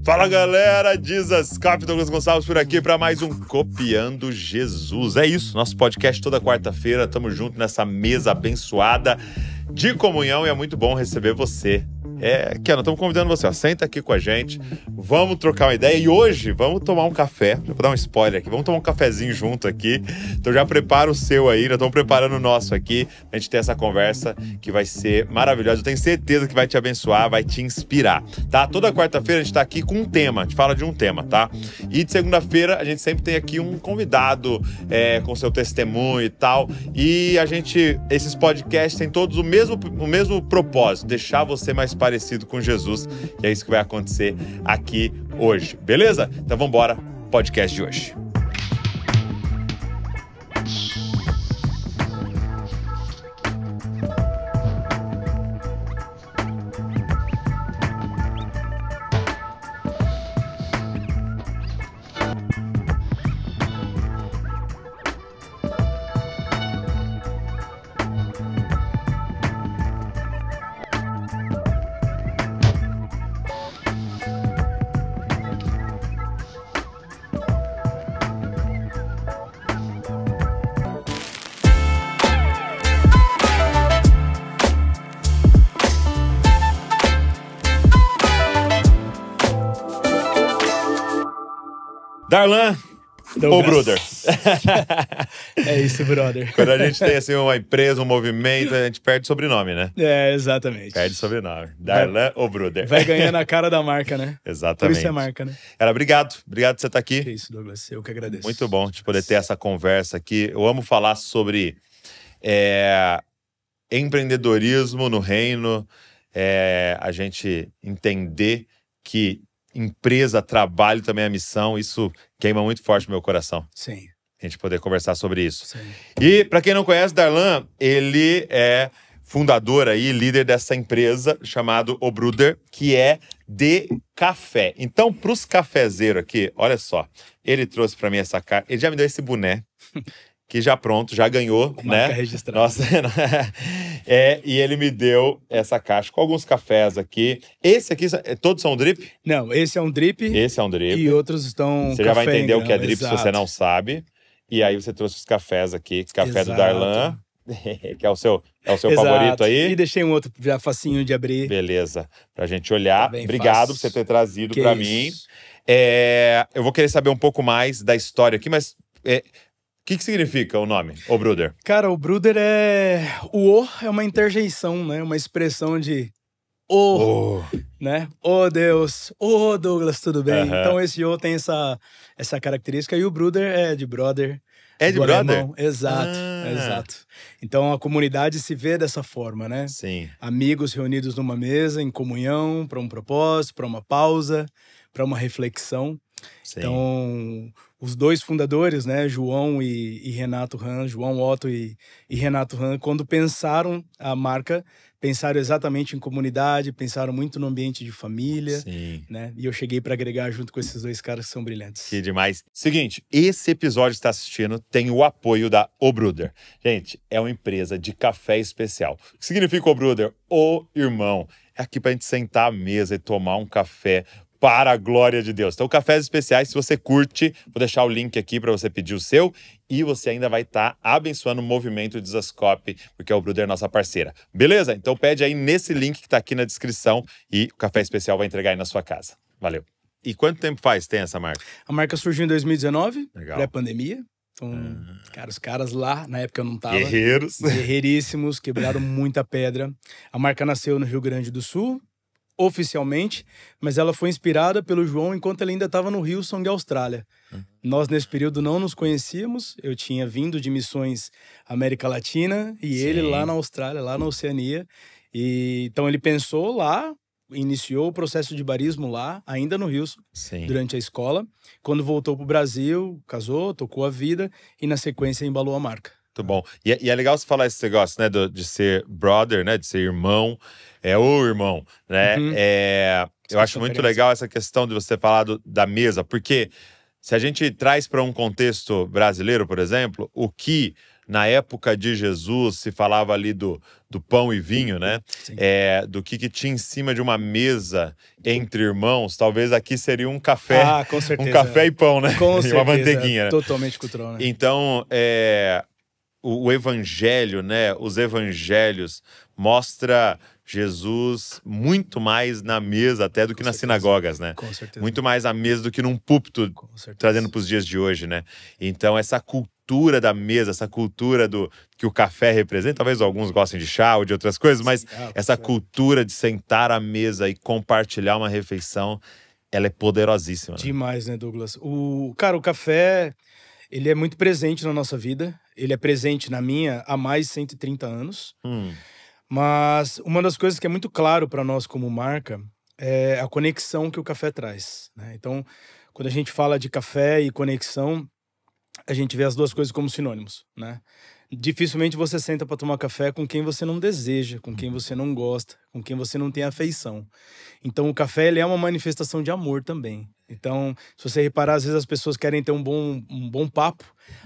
Fala galera, Dizascope, Douglas Gonçalves por aqui para mais um Copiando Jesus. É isso, nosso podcast toda quarta-feira, tamo junto nessa mesa abençoada de comunhão e é muito bom receber você. Kenan, estamos convidando você, ó, senta aqui com a gente, vamos trocar uma ideia e hoje vamos tomar um café, já vou dar um spoiler aqui, vamos tomar um cafezinho junto aqui, então já prepara o seu aí, nós estamos preparando o nosso aqui, a gente ter essa conversa que vai ser maravilhosa, eu tenho certeza que vai te abençoar, vai te inspirar, tá? Toda quarta-feira a gente tá aqui com um tema, a gente fala de um tema, tá? E de segunda-feira a gente sempre tem aqui um convidado com seu testemunho e tal, e esses podcasts têm todos o mesmo propósito, deixar você mais parecido com Jesus, e é isso que vai acontecer aqui hoje, beleza? Então vamos embora, podcast de hoje. Darlan, ô brother. É isso, brother. Quando a gente tem assim uma empresa, um movimento, a gente perde sobrenome, né? Exatamente. Perde sobrenome. Darlan, ô brother. Vai ganhando a cara da marca, né? Exatamente. Por isso é marca, né? Cara, obrigado por você estar aqui. Que isso, Douglas. Eu que agradeço. Muito bom de poder ter essa conversa aqui. Eu amo falar sobre empreendedorismo no reino, a gente entender que empresa, trabalho também é missão, isso queima muito forte no meu coração. Sim. A gente poder conversar sobre isso. Sim. E para quem não conhece, Darlan, ele é fundador aí, líder dessa empresa chamado O Bruder, que é de café. Então, pros cafezeiros aqui, olha só, ele trouxe para mim essa carta, ele já me deu esse boné, que já pronto, já ganhou, marca né? registrada. Nossa, e ele me deu essa caixa com alguns cafés aqui. Esse aqui, todos são drip? Não, esse é um drip. Esse é um drip. E outros estão Você já vai entender o que é grão, drip exato. se você não sabe. E aí você trouxe os cafés aqui, café Exato. do Darlan, que é o seu Exato. favorito aí. E deixei um outro já facinho de abrir. Beleza, pra gente olhar. Tá bem Obrigado fácil. por você ter trazido Que pra isso. mim. Eu vou querer saber um pouco mais da história aqui, mas o que significa o nome, O Bruder? Cara, o Bruder O é uma interjeição, né? Uma expressão de né? Deus, Douglas, tudo bem? Então esse O tem essa característica. E o Bruder é de brother. É de do brother? alemão. Exato, exato. Então a comunidade se vê dessa forma, né? Sim. Amigos reunidos numa mesa, em comunhão, para um propósito, para uma pausa, para uma reflexão. Sim. Então, os dois fundadores, né, João e Renato Ram, João Otto e Renato Ram, quando pensaram a marca, pensaram exatamente em comunidade, pensaram muito no ambiente de família, Sim. né? E eu cheguei para agregar junto com esses dois caras que são brilhantes. Que demais. Seguinte, esse episódio que você está assistindo tem o apoio da O Bruder. Gente, é uma empresa de café especial. O que significa O Bruder? O irmão. É aqui pra gente sentar à mesa e tomar um café para a glória de Deus. Então, cafés especiais, se você curte, vou deixar o link aqui para você pedir o seu e você ainda vai estar abençoando o movimento Dizascope, porque o Bruder é nossa parceira. Beleza? Então, pede aí nesse link que está aqui na descrição e o café especial vai entregar aí na sua casa. Valeu. E quanto tempo tem essa marca? A marca surgiu em 2019, Legal. pré-pandemia. Então, cara, os caras lá, na época eu não tava. Guerreiros. Guerreiríssimos, quebraram muita pedra. A marca nasceu no Rio Grande do Sul, oficialmente, mas ela foi inspirada pelo João enquanto ele ainda estava no Hillsong, Austrália. Nós, nesse período, não nos conhecíamos. Eu tinha vindo de missões América Latina e Sim. ele lá na Austrália, lá na Oceania. Então, ele pensou lá, iniciou o processo de barismo lá, ainda no Hillsong, Sim. durante a escola. Quando voltou para o Brasil, casou, tocou a vida e, na sequência, embalou a marca. Muito bom. E é legal você falar esse negócio, né, de ser brother, né, de ser irmão, o irmão, né? Eu acho muito legal essa questão de você falar da mesa, porque Se a gente traz para um contexto brasileiro, por exemplo, o que na época de Jesus se falava ali do pão e vinho, né? Do que tinha em cima de uma mesa entre irmãos, talvez aqui seria um café. Ah, com certeza. Um café e pão, né? Com e certeza, uma manteiguinha, né? Totalmente cultural, né? Então, o evangelho, né? Os evangelhos mostra Jesus muito mais na mesa até do que nas sinagogas, né? Com certeza. Muito mais à mesa do que num púlpito, trazendo para os dias de hoje, né? Então, essa cultura da mesa, essa cultura que o café representa, talvez alguns gostem de chá ou de outras coisas, mas essa cultura de sentar à mesa e compartilhar uma refeição, ela é poderosíssima. Né? Demais, né, Douglas? Cara, o café, ele é muito presente na nossa vida. Ele é presente na minha há mais de 130 anos. Mas uma das coisas que é muito claro para nós como marca é a conexão que o café traz, né? Então, quando a gente fala de café e conexão, a gente vê as duas coisas como sinônimos, né? Dificilmente você senta para tomar café com quem você não deseja, com quem você não gosta, com quem você não tem afeição. Então, o café, ele é uma manifestação de amor também. Então, se você reparar, às vezes as pessoas querem ter um bom papo.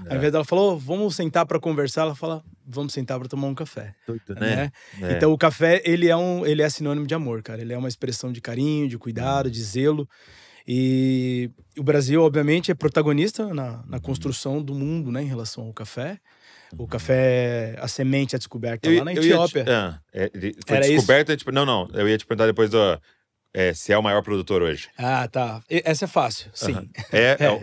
Ao invés dela falar, vamos sentar para conversar, ela fala, vamos sentar para tomar um café. Doido, né? Então, o café, ele é sinônimo de amor, cara. Ele é uma expressão de carinho, de cuidado, de zelo. E o Brasil, obviamente, é protagonista na construção do mundo, né, em relação ao café. O café, a semente é descoberta lá na Etiópia. Foi descoberta, tipo, não, eu ia te perguntar depois se é o maior produtor hoje. Ah, tá. Essa é fácil, sim.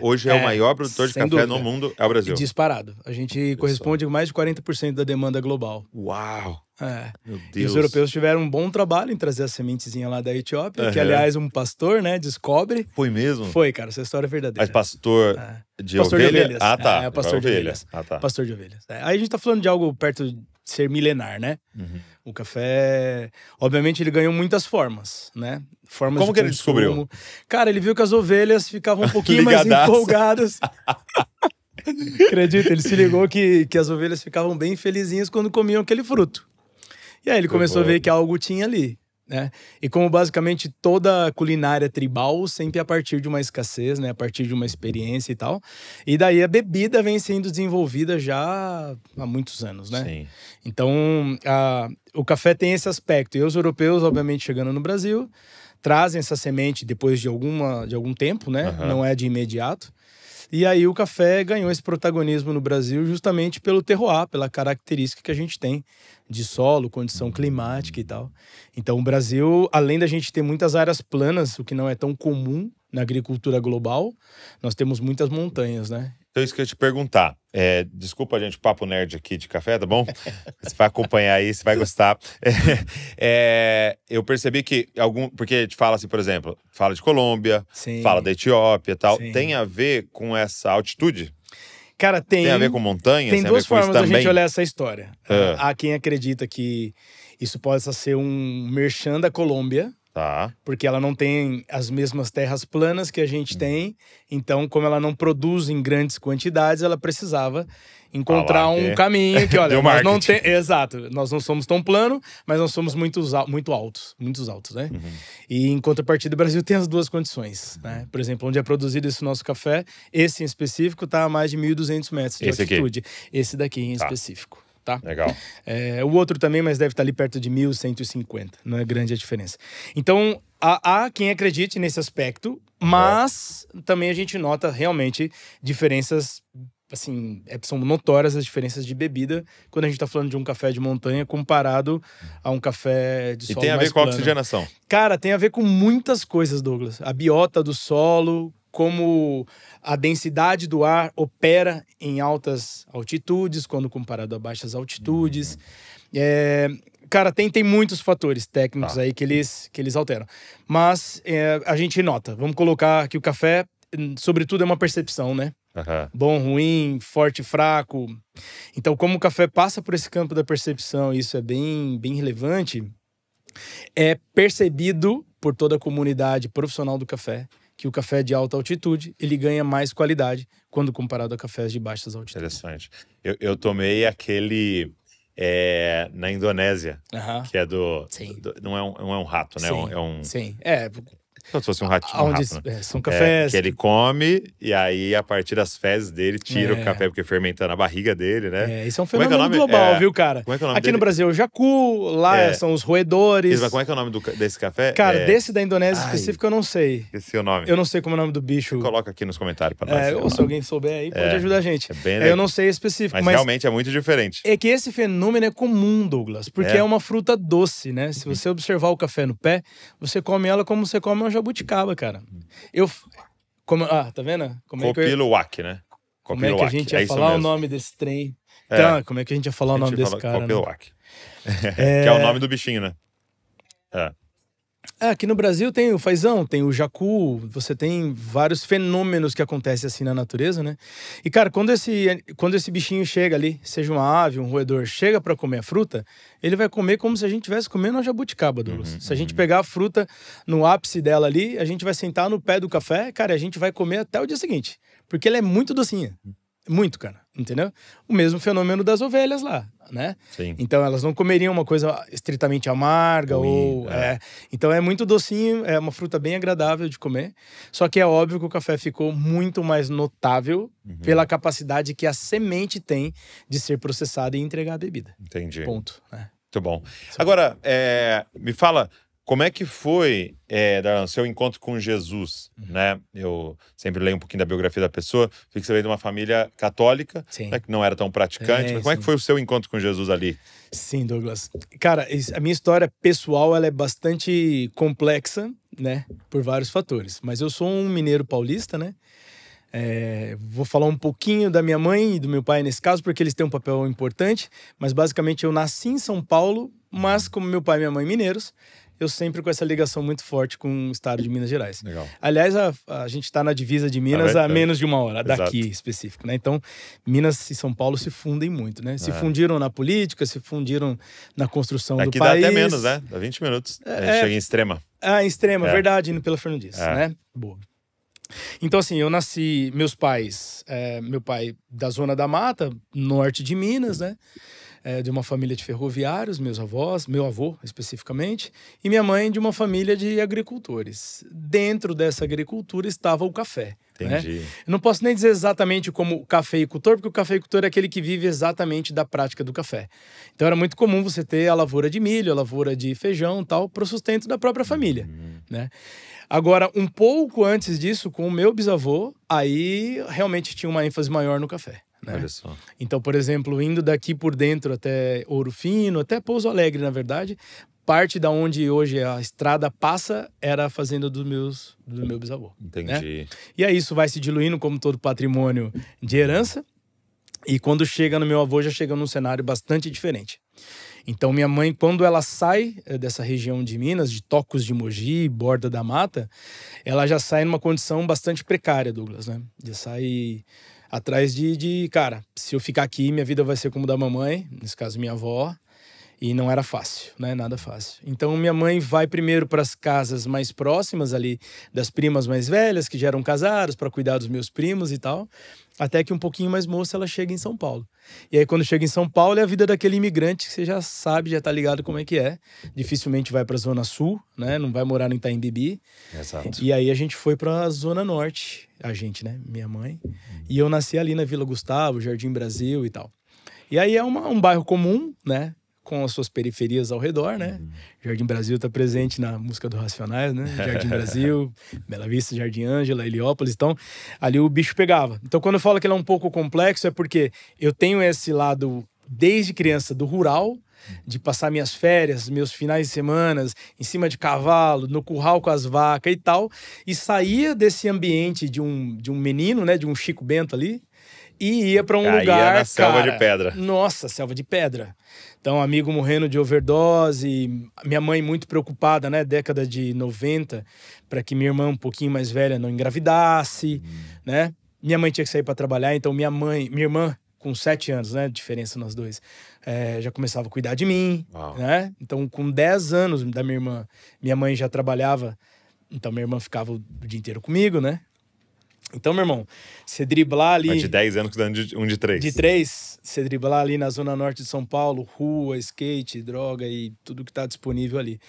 Hoje é o maior produtor de café dúvida. no mundo, é o Brasil. Disparado. A gente corresponde a mais de 40% da demanda global. Uau! Meu Deus. E os europeus tiveram um bom trabalho em trazer a sementezinha lá da Etiópia, que, aliás, um pastor, né, descobre. Foi mesmo? Foi, cara. Essa história é verdadeira. Mas pastor de ovelhas? Ah, tá. Pastor de ovelhas. Pastor de ovelhas. Aí a gente tá falando de algo perto de ser milenar, né? O café, obviamente, ele ganhou muitas formas, né? Formas Como que ele descobriu? Cara, ele viu que as ovelhas ficavam um pouquinho mais empolgadas. Acredita, ele se ligou que as ovelhas ficavam bem felizinhas quando comiam aquele fruto. E aí ele começou a ver que algo tinha ali, né? E como basicamente toda culinária tribal, sempre a partir de uma escassez, né? A partir de uma experiência e tal. E daí a bebida vem sendo desenvolvida já há muitos anos, né? Sim. Então, o café tem esse aspecto. E os europeus, obviamente, chegando no Brasil, trazem essa semente depois de algum tempo, né? Não é de imediato. E aí o café ganhou esse protagonismo no Brasil justamente pelo terroir, pela característica que a gente tem de solo, condição climática e tal. Então o Brasil, além da gente ter muitas áreas planas, o que não é tão comum na agricultura global, nós temos muitas montanhas, né? Então isso que eu ia te perguntar. Desculpa, gente, papo nerd aqui de café, tá bom? Você vai acompanhar aí, você vai gostar. Eu percebi que porque a gente fala assim, por exemplo, fala de Colômbia, fala da Etiópia e tal. Sim. Tem a ver com essa altitude? Cara, tem a ver com montanhas? Tem duas formas da gente olhar essa história. Há quem acredita que isso possa ser um merchan da Colômbia. Tá. Porque ela não tem as mesmas terras planas que a gente tem. Então, como ela não produz em grandes quantidades, ela precisava encontrar um caminho que, olha, nós não tem. Exato. Nós não somos tão plano, mas nós somos muito altos, né? E em contrapartida, o Brasil tem as duas condições, né? Por exemplo, onde é produzido esse nosso café, esse em específico está a mais de 1.200 metros de altitude. Esse daqui em específico. Tá? Legal. O outro também, mas deve estar ali perto de 1.150. Não é grande a diferença. Então, há quem acredite nesse aspecto, mas também a gente nota realmente diferenças, assim, são notórias as diferenças de bebida quando a gente tá falando de um café de montanha comparado a um café de solo. E tem a ver com a oxigenação? Cara, tem a ver com muitas coisas, Douglas. A biota do solo, como a densidade do ar opera em altas altitudes, quando comparado a baixas altitudes. Cara, tem muitos fatores técnicos aí que eles alteram. Mas a gente nota, vamos colocar que o café, sobretudo, é uma percepção, né? Bom, ruim, forte, fraco. Então, como o café passa por esse campo da percepção, e isso é bem, bem relevante, é percebido por toda a comunidade profissional do café que o café de alta altitude, ele ganha mais qualidade quando comparado a cafés de baixas altitudes. Interessante. Eu tomei aquele na Indonésia, que é não é um rato, né? Sim. Como se fosse um ratinho. Onde são cafés. Que ele come e aí, a partir das fezes dele, tira o café, porque fermenta na barriga dele, né? Isso é um fenômeno global, viu, cara? Como é que é o nome Aqui dele? no Brasil, o jacu, lá são os roedores. Mas como é que é o nome desse café? Cara, desse da Indonésia específico eu não sei. Esqueci o nome. Eu não sei como é o nome do bicho. Você coloca aqui nos comentários pra nós. Ou se alguém souber aí, pode ajudar a gente. É bem legal. Eu não sei específico, mas realmente é muito diferente. É que esse fenômeno é comum, Douglas, porque é uma fruta doce, né? Se você observar o café no pé, você come ela como você come uma jabuticaba, cara. Tá vendo? Copiluac, né? Como é que a gente ia falar o nome desse trem? Então, como é que a gente ia falar o nome desse cara? Copiluac. Que é o nome do bichinho, né? Aqui no Brasil tem o fazão, tem o jacu, você tem vários fenômenos que acontecem assim na natureza, né? E, cara, quando esse bichinho chega ali, seja uma ave, um roedor, chega para comer a fruta, ele vai comer como se a gente estivesse comendo uma jabuticaba, Douglas. Se a gente pegar a fruta no ápice dela ali, a gente vai sentar no pé do café, cara, e a gente vai comer até o dia seguinte. Porque ela é muito docinha. Muito, cara, entendeu? O mesmo fenômeno das ovelhas lá, né? Sim. Então elas não comeriam uma coisa estritamente amarga Então é muito docinho, é uma fruta bem agradável de comer. Só que é óbvio que o café ficou muito mais notável pela capacidade que a semente tem de ser processada e entregar a bebida. Entendi. Ponto. Muito bom. Agora, me fala, como é que foi, Darlan, seu encontro com Jesus, né? Eu sempre leio um pouquinho da biografia da pessoa, vi que você veio de uma família católica, né, que não era tão praticante, mas como é que foi o seu encontro com Jesus ali? Sim, Douglas. Cara, a minha história pessoal, ela é bastante complexa, né? Por vários fatores. Mas eu sou um mineiro paulista, né? Vou falar um pouquinho da minha mãe e do meu pai nesse caso, porque eles têm um papel importante, mas basicamente eu nasci em São Paulo, mas como meu pai e minha mãe mineiros, eu sempre com essa ligação muito forte com o estado de Minas Gerais. Legal. Aliás, a gente está na divisa de Minas a menos de uma hora, daqui específico, né? Então, Minas e São Paulo se fundem muito, né? Se fundiram na política, se fundiram na construção do país. Aqui dá até menos, né? Dá 20 minutos. Chega em Extrema. Em Extrema, verdade, indo pela Fernandes, né? Boa. Então, assim, eu nasci, meu pai da Zona da Mata, norte de Minas, né? De uma família de ferroviários, meus avós, meu avô especificamente, e minha mãe de uma família de agricultores. Dentro dessa agricultura estava o café. Entendi. Né? Eu não posso nem dizer exatamente como cafeicultor, porque o cafeicultor é aquele que vive exatamente da prática do café. Então era muito comum você ter a lavoura de milho, a lavoura de feijão e tal, para o sustento da própria família. Né? Agora, um pouco antes disso, com o meu bisavô, aí realmente tinha uma ênfase maior no café. Né? Olha só. Então, por exemplo, indo daqui por dentro até Ouro Fino, até Pouso Alegre, na verdade, parte da onde hoje a estrada passa era a fazenda do meu bisavô. Entendi. Né? E aí isso vai se diluindo como todo patrimônio de herança. E quando chega no meu avô, já chega num cenário bastante diferente. Então, minha mãe, quando ela sai dessa região de Minas, de Tocos de Mogi, Borda da Mata, ela já sai numa condição bastante precária, Douglas, né? Já sai atrás cara, se eu ficar aqui, minha vida vai ser como da mamãe, nesse caso minha avó, e não era fácil, né? Nada fácil. Então, minha mãe vai primeiro para as casas mais próximas ali, das primas mais velhas, que já eram casadas, para cuidar dos meus primos e tal, até que um pouquinho mais moça ela chega em São Paulo. E aí, quando chega em São Paulo, é a vida daquele imigrante que você já sabe, já tá ligado como é que é. Dificilmente vai para a Zona Sul, né? Não vai morar no Itaim Bibi. Exato. E aí, a gente foi para a Zona Norte, a gente, né? Minha mãe. E eu nasci ali na Vila Gustavo, Jardim Brasil e tal. E aí, é um bairro comum, né? Com as suas periferias ao redor, né? Jardim Brasil tá presente na música do Racionais, né? Jardim Brasil, Bela Vista, Jardim Ângela, Heliópolis. Então, ali o bicho pegava. Então, quando eu falo que ele é um pouco complexo, é porque eu tenho esse lado, desde criança, do rural, de passar minhas férias, meus finais de semana em cima de cavalo, no curral com as vacas e tal, e saía desse ambiente de um menino, né? De um Chico Bento ali, e ia para um lugar, na selva de pedra. Nossa, selva de pedra. Então, amigo morrendo de overdose, minha mãe muito preocupada, né, década de 90, para que minha irmã um pouquinho mais velha não engravidasse, né? Minha mãe tinha que sair para trabalhar, então minha irmã com 7 anos, né, diferença nós dois, já começava a cuidar de mim, né? Então, com 10 anos da minha mãe já trabalhava, então minha irmã ficava o dia inteiro comigo, né? Então, meu irmão, você driblar ali... Mas de 10 anos dando um de 3. De 3, você driblar ali na zona norte de São Paulo, rua, skate, droga e tudo que tá disponível ali.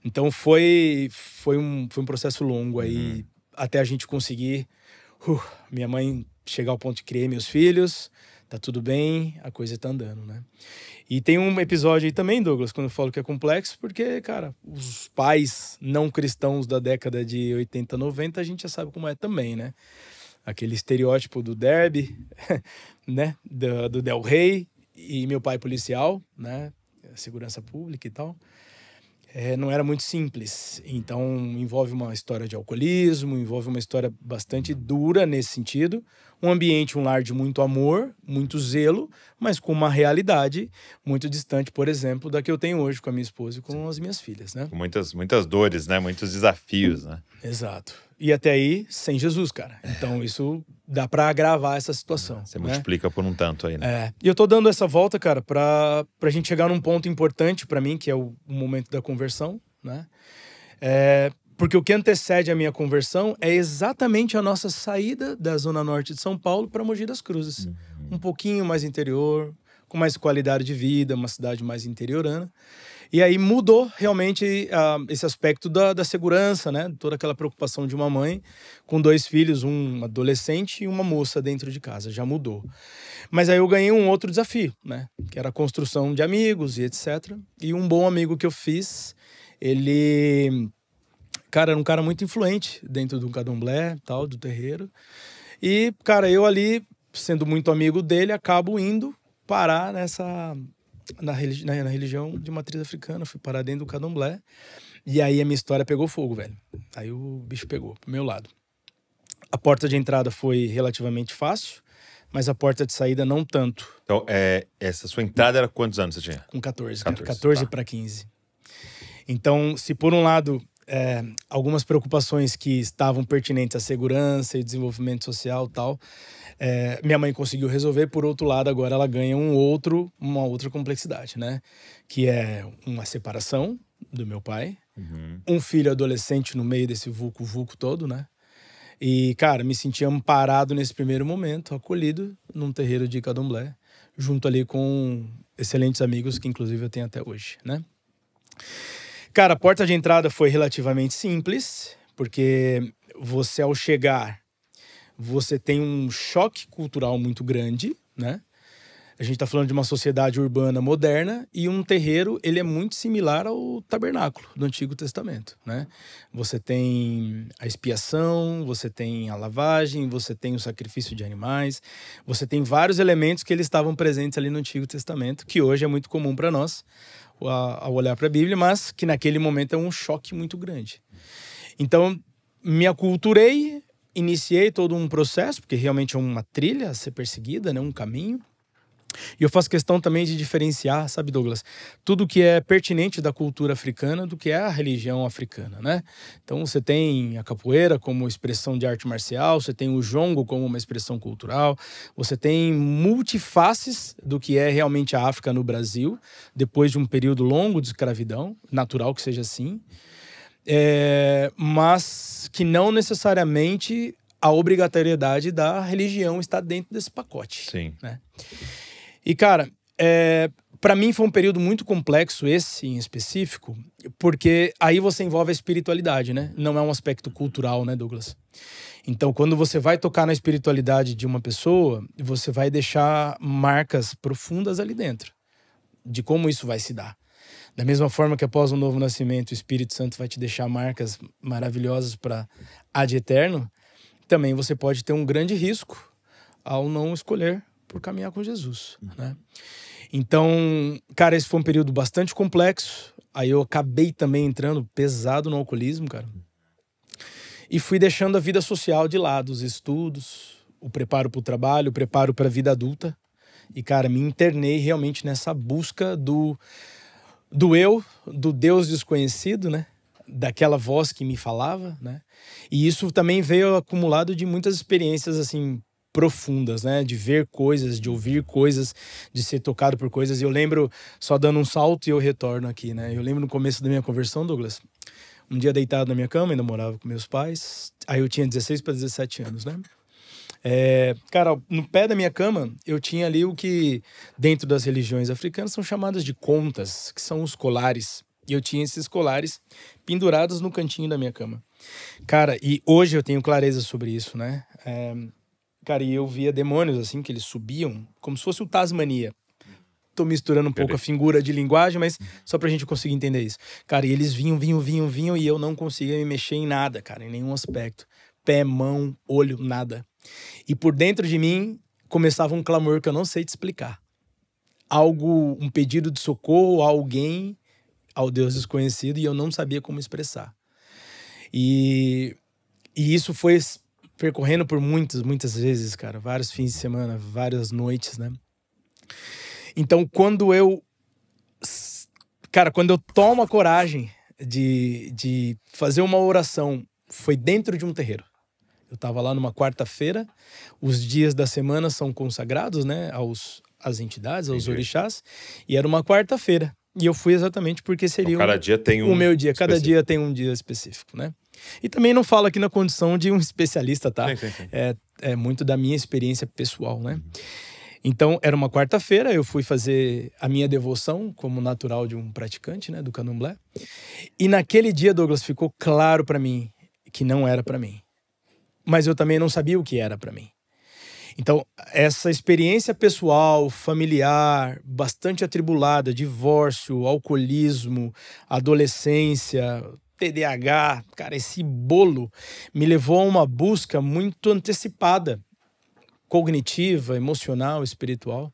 Então foi um processo longo aí, até a gente conseguir... minha mãe chegar ao ponto de criar meus filhos, tá tudo bem, a coisa tá andando, né? E tem um episódio aí também, Douglas, quando eu falo que é complexo, porque, cara, os pais não cristãos da década de 80, 90, a gente já sabe como é também, né? Aquele estereótipo do derby, né? Do Del Rey, e meu pai policial, né? Segurança pública e tal. Não era muito simples. Então, envolve uma história de alcoolismo, envolve uma história bastante dura nesse sentido. Um ambiente, um lar de muito amor, muito zelo, mas com uma realidade muito distante, por exemplo, da que eu tenho hoje com a minha esposa e com as minhas filhas, né? Com muitas dores, né? Muitos desafios, né? Exato. E até aí, sem Jesus, cara. Então, isso dá pra agravar essa situação. Você né? multiplica por um tanto aí, né? E eu tô dando essa volta, cara, pra gente chegar num ponto importante pra mim, que é o momento da conversão, né? Porque o que antecede a minha conversão é exatamente a nossa saída da Zona Norte de São Paulo para Mogi das Cruzes. Um pouquinho mais interior, com mais qualidade de vida, uma cidade mais interiorana. E aí mudou realmente esse aspecto da segurança, né? Toda aquela preocupação de uma mãe com 2 filhos, um adolescente e uma moça dentro de casa. Já mudou. Mas aí eu ganhei um outro desafio, né? Que era a construção de amigos e etc. E um bom amigo que eu fiz, ele... Cara, era um cara muito influente dentro do candomblé, tal, do terreiro. E, cara, eu ali, sendo muito amigo dele, acabo indo parar na religião de matriz africana. Fui parar dentro do candomblé. E aí a minha história pegou fogo, velho. Aí o bicho pegou pro meu lado. A porta de entrada foi relativamente fácil, mas a porta de saída não tanto. Então, essa sua entrada era quantos anos você tinha? Com 14, cara. 14 para 15. Então, se por um lado... algumas preocupações que estavam pertinentes à segurança e desenvolvimento social e tal, minha mãe conseguiu resolver. Por outro lado, agora ela ganha uma outra complexidade, né? Que é uma separação do meu pai, um filho adolescente no meio desse vulco todo, né? E, cara, me senti amparado nesse primeiro momento, acolhido num terreiro de candomblé, junto ali com excelentes amigos que inclusive eu tenho até hoje, né? Cara, a porta de entrada foi relativamente simples, porque você, ao chegar, você tem um choque cultural muito grande, né? A gente tá falando de uma sociedade urbana moderna e um terreiro, ele é muito similar ao tabernáculo do Antigo Testamento, né? Você tem a expiação, você tem a lavagem, você tem o sacrifício de animais, você tem vários elementos que eles estavam presentes ali no Antigo Testamento, que hoje é muito comum para nós, ao olhar para a Bíblia, mas que naquele momento é um choque muito grande. Então, me aculturei, iniciei todo um processo, porque realmente é uma trilha a ser perseguida, né? Um caminho. E eu faço questão também de diferenciar, sabe, Douglas, tudo que é pertinente da cultura africana do que é a religião africana, né? Então você tem a capoeira como expressão de arte marcial, você tem o jongo como uma expressão cultural, você tem multifaces do que é realmente a África no Brasil, depois de um período longo de escravidão, natural que seja assim, mas que não necessariamente a obrigatoriedade da religião está dentro desse pacote. Sim. Né? E, cara, para mim foi um período muito complexo, esse em específico, porque aí você envolve a espiritualidade, né? Não é um aspecto cultural, né, Douglas? Então, quando você vai tocar na espiritualidade de uma pessoa, você vai deixar marcas profundas ali dentro, de como isso vai se dar. Da mesma forma que após um novo nascimento, o Espírito Santo vai te deixar marcas maravilhosas para ad eterno, também você pode ter um grande risco ao não escolher por caminhar com Jesus, né? Então, cara, esse foi um período bastante complexo. Aí eu acabei também entrando pesado no alcoolismo, cara. E fui deixando a vida social de lado, os estudos, o preparo para o trabalho, o preparo para a vida adulta. E, cara, me internei realmente nessa busca do eu, do Deus desconhecido, né? Daquela voz que me falava, né? E isso também veio acumulado de muitas experiências, assim, profundas, né? De ver coisas, de ouvir coisas, de ser tocado por coisas. E eu lembro, só dando um salto e eu retorno aqui, né? Eu lembro no começo da minha conversão, Douglas, um dia deitado na minha cama, ainda morava com meus pais, aí eu tinha 16 para 17 anos, né? Cara, no pé da minha cama, eu tinha ali o que, dentro das religiões africanas, são chamadas de contas, que são os colares. E eu tinha esses colares pendurados no cantinho da minha cama. Cara, e hoje eu tenho clareza sobre isso, né? Cara, e eu via demônios, assim, que eles subiam, como se fosse o Tasmania. Tô misturando um pouco a figura de linguagem, mas só pra gente conseguir entender isso. Cara, e eles vinham, e eu não conseguia me mexer em nada, cara, em nenhum aspecto. Pé, mão, olho, nada. E por dentro de mim, começava um clamor que eu não sei te explicar. Algo, um pedido de socorro a alguém, ao Deus desconhecido, e eu não sabia como expressar. E isso foi percorrendo por muitas vezes, cara. Vários fins de semana, várias noites, né? Então, quando eu tomo a coragem de fazer uma oração, foi dentro de um terreiro. Eu tava lá numa quarta-feira, os dias da semana são consagrados, né, às entidades, aos orixás, e era uma quarta-feira. E eu fui exatamente porque seria cada dia tem o meu dia, cada dia tem um dia específico, né? E também não falo aqui na condição de um especialista, tá? Sim. É muito da minha experiência pessoal, né? Então, era uma quarta-feira, eu fui fazer a minha devoção como natural de um praticante, né, do candomblé. E naquele dia, Douglas, ficou claro pra mim que não era pra mim. Mas eu também não sabia o que era pra mim. Então, essa experiência pessoal, familiar, bastante atribulada, divórcio, alcoolismo, adolescência, TDAH, cara, esse bolo me levou a uma busca muito antecipada, cognitiva, emocional, espiritual.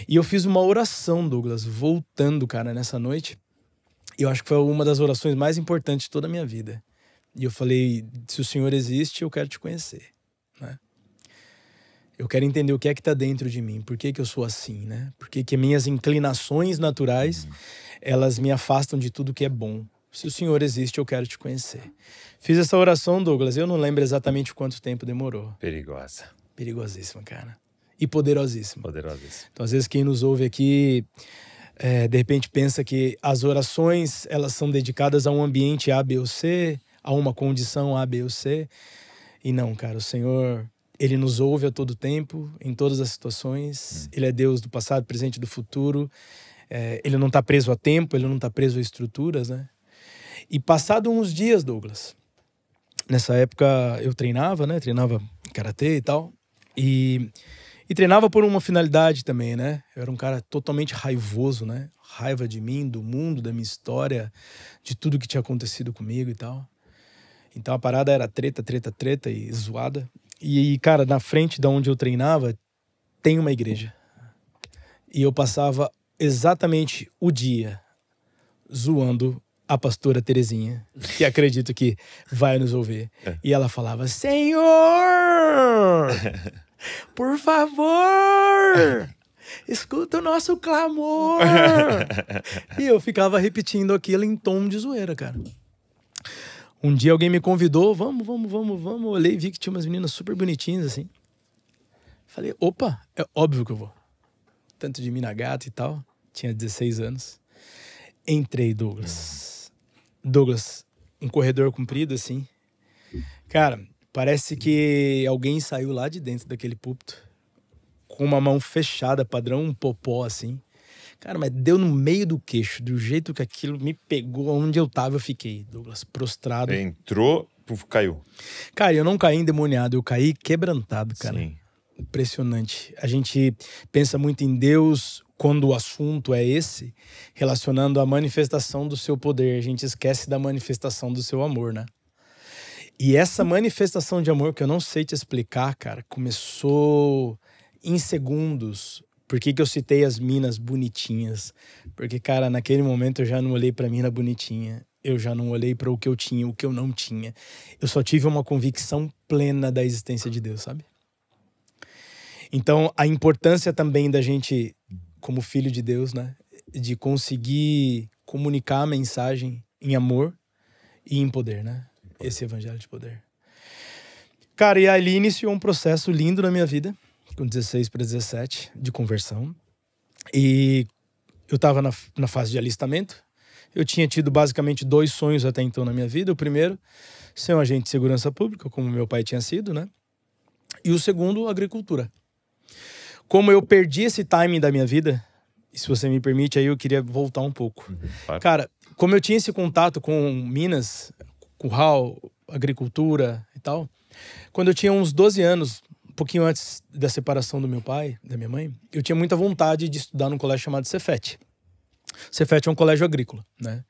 E eu fiz uma oração, Douglas, voltando, cara, nessa noite. E eu acho que foi uma das orações mais importantes de toda a minha vida. E eu falei, se o Senhor existe, eu quero te conhecer, né? Eu quero entender o que é que está dentro de mim, por que que eu sou assim, né? Por que que minhas inclinações naturais, elas me afastam de tudo que é bom. Se o Senhor existe, eu quero te conhecer. Fiz essa oração, Douglas, eu não lembro exatamente quanto tempo demorou. Perigosa. Perigosíssima, cara. E poderosíssima. Poderosíssima. Então, às vezes, quem nos ouve aqui, de repente pensa que as orações, elas são dedicadas a um ambiente A, B ou C, a uma condição A, B ou C. E não, cara, o Senhor, Ele nos ouve a todo tempo, em todas as situações. Ele é Deus do passado, presente e do futuro. Ele não está preso a tempo, Ele não está preso a estruturas, né? E passado uns dias, Douglas, nessa época eu treinava, né? Treinava karatê e tal. E treinava por uma finalidade também, né? Eu era um cara totalmente raivoso, né? Raiva de mim, do mundo, da minha história, de tudo que tinha acontecido comigo e tal. Então a parada era treta e zoada. E, cara, na frente de onde eu treinava, tem uma igreja. E eu passava exatamente o dia zoando a pastora Terezinha, que acredito que vai nos ouvir. E ela falava, Senhor, por favor, escuta o nosso clamor. E eu ficava repetindo aquilo em tom de zoeira, cara. Um dia alguém me convidou, vamos. Eu olhei e vi que tinha umas meninas super bonitinhas, assim. Falei, opa, é óbvio que eu vou. Tanto de mina gata e tal. Tinha 16 anos. Entrei, Douglas, um corredor comprido, assim. Cara, parece que alguém saiu lá de dentro daquele púlpito com uma mão fechada, padrão um popó, assim. Cara, mas deu no meio do queixo, do jeito que aquilo me pegou, onde eu tava, eu fiquei, Douglas, prostrado. Entrou, caiu. Cara, eu não caí endemoniado, eu caí quebrantado, cara. Sim. Impressionante. A gente pensa muito em Deus quando o assunto é esse, relacionando a manifestação do seu poder. A gente esquece da manifestação do seu amor, né? E essa manifestação de amor que eu não sei te explicar, cara, começou em segundos. Por que que eu citei as minas bonitinhas? Porque, cara, naquele momento eu já não olhei pra mina bonitinha. Eu já não olhei para o que eu tinha, o que eu não tinha. Eu só tive uma convicção plena da existência de Deus, sabe? Então, a importância também da gente, como filho de Deus, né? De conseguir comunicar a mensagem em amor e em poder, né? Esse evangelho de poder. Cara, e ali iniciou um processo lindo na minha vida, com 16 para 17, de conversão. E eu estava na fase de alistamento. Eu tinha tido basicamente 2 sonhos até então na minha vida. O primeiro, ser um agente de segurança pública, como meu pai tinha sido, né? E o segundo, agricultura. Como eu perdi esse timing da minha vida, e se você me permite, aí eu queria voltar um pouco. Claro. Cara, como eu tinha esse contato com Minas, curral, agricultura e tal, quando eu tinha uns 12 anos, um pouquinho antes da separação do meu pai, da minha mãe, eu tinha muita vontade de estudar num colégio chamado Cefet. Cefet é um colégio agrícola, né?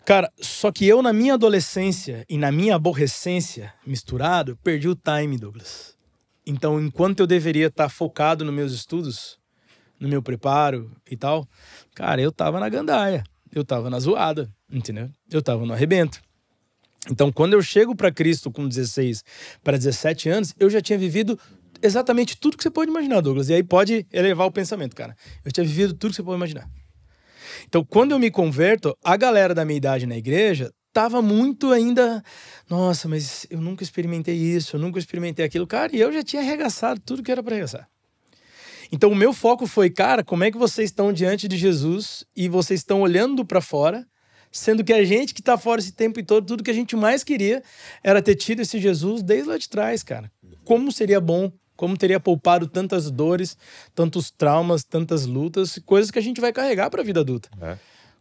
Cara, só que eu na minha adolescência e na minha aborrecência misturado, perdi o time, Douglas. Então, enquanto eu deveria estar focado nos meus estudos, no meu preparo e tal, cara, eu tava na gandaia, eu tava na zoada, entendeu? Eu tava no arrebento. Então, quando eu chego para Cristo com 16 para 17 anos, eu já tinha vivido exatamente tudo que você pode imaginar, Douglas. E aí pode elevar o pensamento, cara. Eu tinha vivido tudo que você pode imaginar. Então, quando eu me converto, a galera da minha idade na igreja tava muito ainda... Nossa, mas eu nunca experimentei isso, eu nunca experimentei aquilo. Cara, e eu já tinha arregaçado tudo que era para arregaçar. Então, o meu foco foi, cara, como é que vocês estão diante de Jesus e vocês estão olhando para fora, sendo que a gente que tá fora esse tempo todo, tudo que a gente mais queria era ter tido esse Jesus desde lá de trás, cara. Como seria bom, como teria poupado tantas dores, tantos traumas, tantas lutas, coisas que a gente vai carregar para a vida adulta.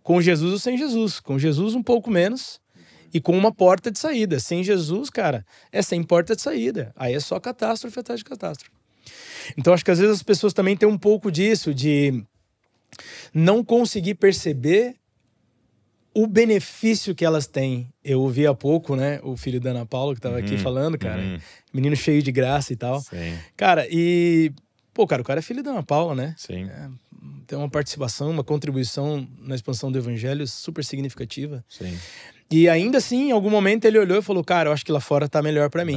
Com Jesus ou sem Jesus. Com Jesus um pouco menos e com uma porta de saída. Sem Jesus, cara, é sem porta de saída. Aí é só catástrofe atrás de catástrofe. Então acho que às vezes as pessoas também têm um pouco disso, de não conseguir perceber o benefício que elas têm. Eu ouvi há pouco, né, o filho da Ana Paula que tava aqui falando, cara. Menino cheio de graça e tal. Sim. Cara, e... Pô, cara, o cara é filho da Ana Paula, né? Sim. Tem uma participação, uma contribuição na expansão do evangelho super significativa. Sim. E ainda assim, em algum momento ele olhou e falou, cara, eu acho que lá fora tá melhor pra mim.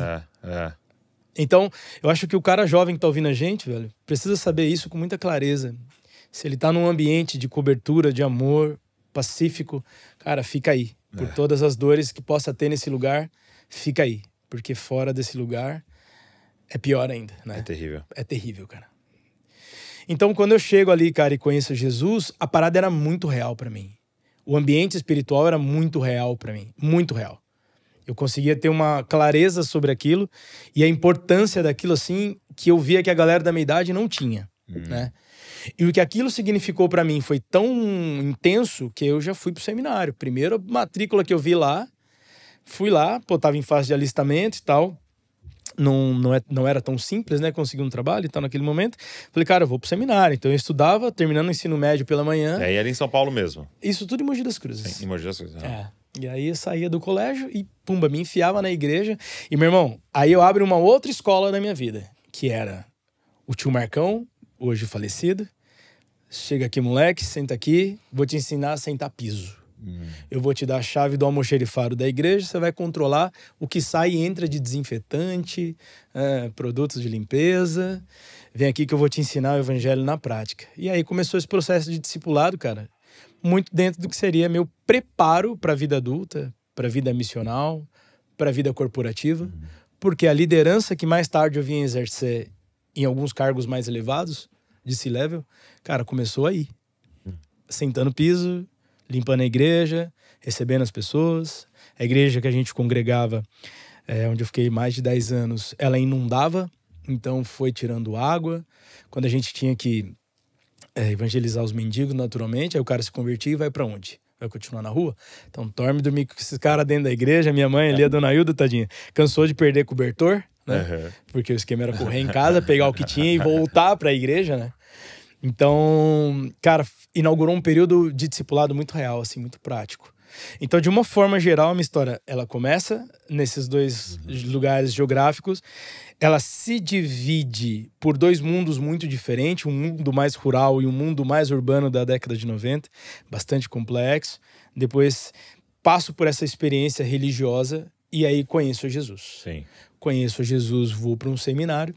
Então, eu acho que o cara jovem que tá ouvindo a gente, velho, precisa saber isso com muita clareza. Se ele tá num ambiente de cobertura, de amor, pacífico, cara, fica aí. Por todas as dores que possa ter nesse lugar, fica aí. Porque fora desse lugar é pior ainda, né? É terrível. É terrível, cara. Então, quando eu chego ali, cara, e conheço Jesus, a parada era muito real pra mim. O ambiente espiritual era muito real pra mim. Muito real. Eu conseguia ter uma clareza sobre aquilo e a importância daquilo, assim, que eu via que a galera da minha idade não tinha, né? E o que aquilo significou pra mim foi tão intenso que eu já fui pro seminário. Primeira matrícula que eu vi lá, fui lá, pô, tava em fase de alistamento e tal. Não era tão simples, né? Conseguir um trabalho e tal naquele momento. Falei, cara, eu vou pro seminário. Então eu estudava, terminando o ensino médio pela manhã. E aí era em São Paulo mesmo? Isso tudo em Mogi das Cruzes. Sim, em Mogi das Cruzes. E aí eu saía do colégio e, pumba, me enfiava na igreja. E, meu irmão, aí eu abro uma outra escola na minha vida, que era o tio Marcão, hoje falecido. Chega aqui, moleque, senta aqui, vou te ensinar a sentar piso. Eu vou te dar a chave do almoxerifado da igreja, você vai controlar o que sai e entra de desinfetante, produtos de limpeza. Vem aqui que eu vou te ensinar o evangelho na prática. E aí começou esse processo de discipulado, cara, muito dentro do que seria meu preparo para a vida adulta, para a vida missional, para a vida corporativa, porque a liderança que mais tarde eu vim exercer em alguns cargos mais elevados, de C-level, cara, começou aí. Sentando piso, limpando a igreja, recebendo as pessoas. A igreja que a gente congregava, onde eu fiquei mais de 10 anos, ela inundava, então foi tirando água. Quando a gente tinha que evangelizar os mendigos, naturalmente, aí o cara se convertia e vai pra onde? Vai continuar na rua? Então, dormir com esses caras dentro da igreja. Minha mãe ali, a dona Hilda, tadinha, cansou de perder cobertor, né? Porque o esquema era correr em casa, pegar o que tinha e voltar pra igreja, né? Então, cara, inaugurou um período de discipulado muito real, assim, muito prático. Então, de uma forma geral, a minha história, ela começa nesses dois lugares geográficos, ela se divide por dois mundos muito diferentes, um mundo mais rural e um mundo mais urbano da década de 90, bastante complexo. Depois, passo por essa experiência religiosa e aí conheço Jesus. Sim. Conheço Jesus, vou para um seminário.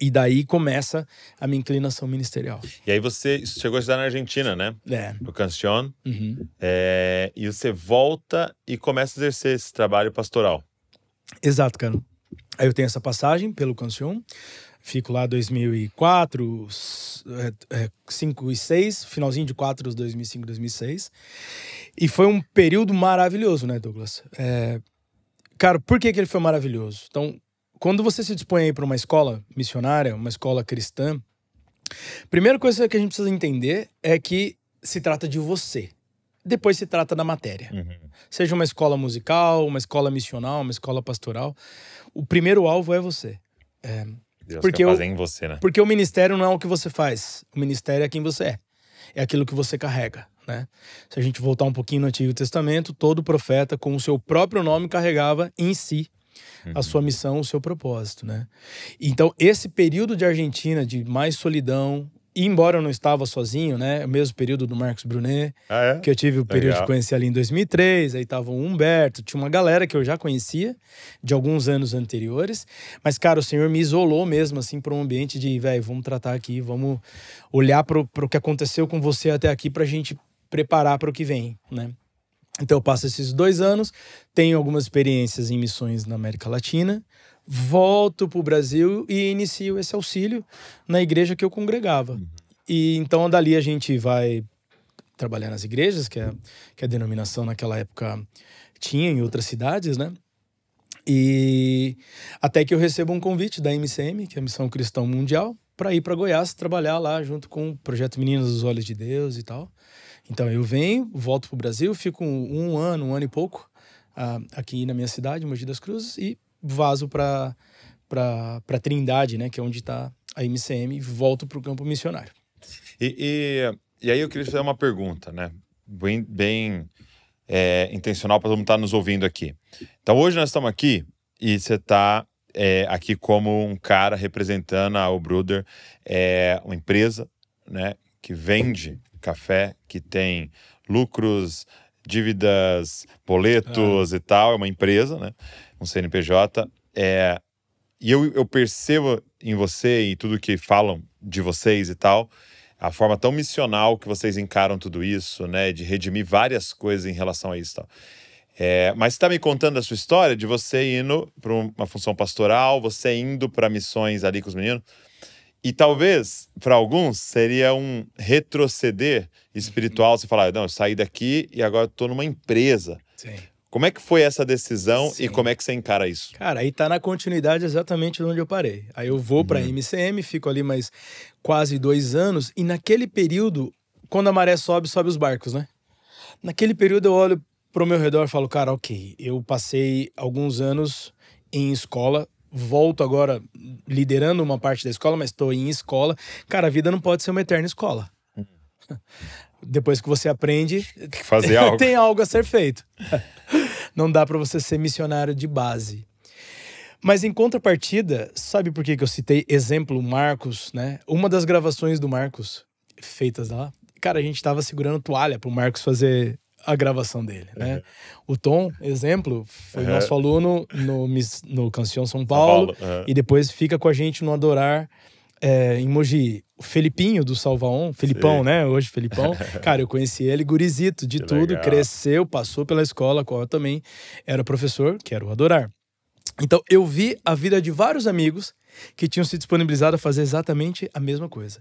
E daí começa a minha inclinação ministerial. E aí você chegou a estudar na Argentina, né? No Cancion. E você volta e começa a exercer esse trabalho pastoral. Exato, cara. Aí eu tenho essa passagem pelo Cancion. Fico lá 2004, 5 e 6, finalzinho de 4, 2005, 2006. E foi um período maravilhoso, né, Douglas? Cara, por que ele foi maravilhoso? Então, quando você se dispõe a ir para uma escola missionária, uma escola cristã, a primeira coisa que a gente precisa entender é que se trata de você. Depois se trata da matéria. Seja uma escola musical, uma escola missional, uma escola pastoral. O primeiro alvo é você. Deus quer fazer em você, né? Porque o ministério não é o que você faz. O ministério é quem você é. É aquilo que você carrega, né? Se a gente voltar um pouquinho no Antigo Testamento, todo profeta com o seu próprio nome carregava em si a sua missão, o seu propósito, né? Então, esse período de Argentina, de mais solidão, e embora eu não estava sozinho, né? O mesmo período do Marcos Brunet, que eu tive o período de conhecer ali em 2003, aí tava o Humberto, tinha uma galera que eu já conhecia de alguns anos anteriores, mas, cara, o Senhor me isolou mesmo, assim, para um ambiente de, velho, vamos tratar aqui, vamos olhar pro que aconteceu com você até aqui pra gente preparar para o que vem, né? Então eu passo esses 2 anos, tenho algumas experiências em missões na América Latina, volto para o Brasil e inicio esse auxílio na igreja que eu congregava. E então dali a gente vai trabalhar nas igrejas, que a denominação naquela época tinha em outras cidades, né? E até que eu recebo um convite da MCM, que é a Missão Cristã Mundial, para ir para Goiás trabalhar lá junto com o Projeto Meninas dos Olhos de Deus e tal. Então eu venho, volto para o Brasil, fico um ano e pouco aqui na minha cidade, Mogi das Cruzes, e vazo para Trindade, né, que é onde está a MCM, e volto para o campo missionário. E aí eu queria fazer uma pergunta, né, bem intencional para todo mundo estar nos ouvindo aqui. Então hoje nós estamos aqui e você está aqui como um cara representando a O Bruder, uma empresa, né, que vende café, que tem lucros, dívidas, boletos e tal, é uma empresa, né? Um CNPJ. E eu percebo em você e tudo que falam de vocês e tal, a forma tão missional que vocês encaram tudo isso, né? De redimir várias coisas em relação a isso e tal. Mas você está me contando a sua história de você indo para uma função pastoral, você indo para missões ali com os meninos. E talvez, para alguns, seria um retroceder espiritual. Você falar, não, eu saí daqui e agora estou numa empresa. Sim. Como é que foi essa decisão? Sim. E como é que você encara isso? Cara, aí tá na continuidade exatamente onde eu parei. Aí eu vou para a MCM, fico ali mais quase 2 anos. E naquele período, quando a maré sobe, sobe os barcos, né? Naquele período eu olho pro meu redor e falo, cara, ok, eu passei alguns anos em escola, volto agora liderando uma parte da escola, mas estou em escola. Cara, a vida não pode ser uma eterna escola. Depois que você aprende, tem que fazer algo. Tem algo a ser feito. Não dá para você ser missionário de base. Mas em contrapartida, sabe por que eu citei exemplo Marcos, né? Uma das gravações do Marcos feitas lá, cara, a gente tava segurando toalha pro Marcos fazer a gravação dele, né? O Tom, exemplo, foi nosso aluno no Canção São Paulo, e depois fica com a gente no Adorar em Mogi. O Felipinho do Salvaon, Felipão, né? Hoje Felipão. Cara, eu conheci ele gurizito de tudo, legal. Cresceu, passou pela escola, qual eu também era professor, que era o Adorar. Então, eu vi a vida de vários amigos que tinham se disponibilizado a fazer exatamente a mesma coisa.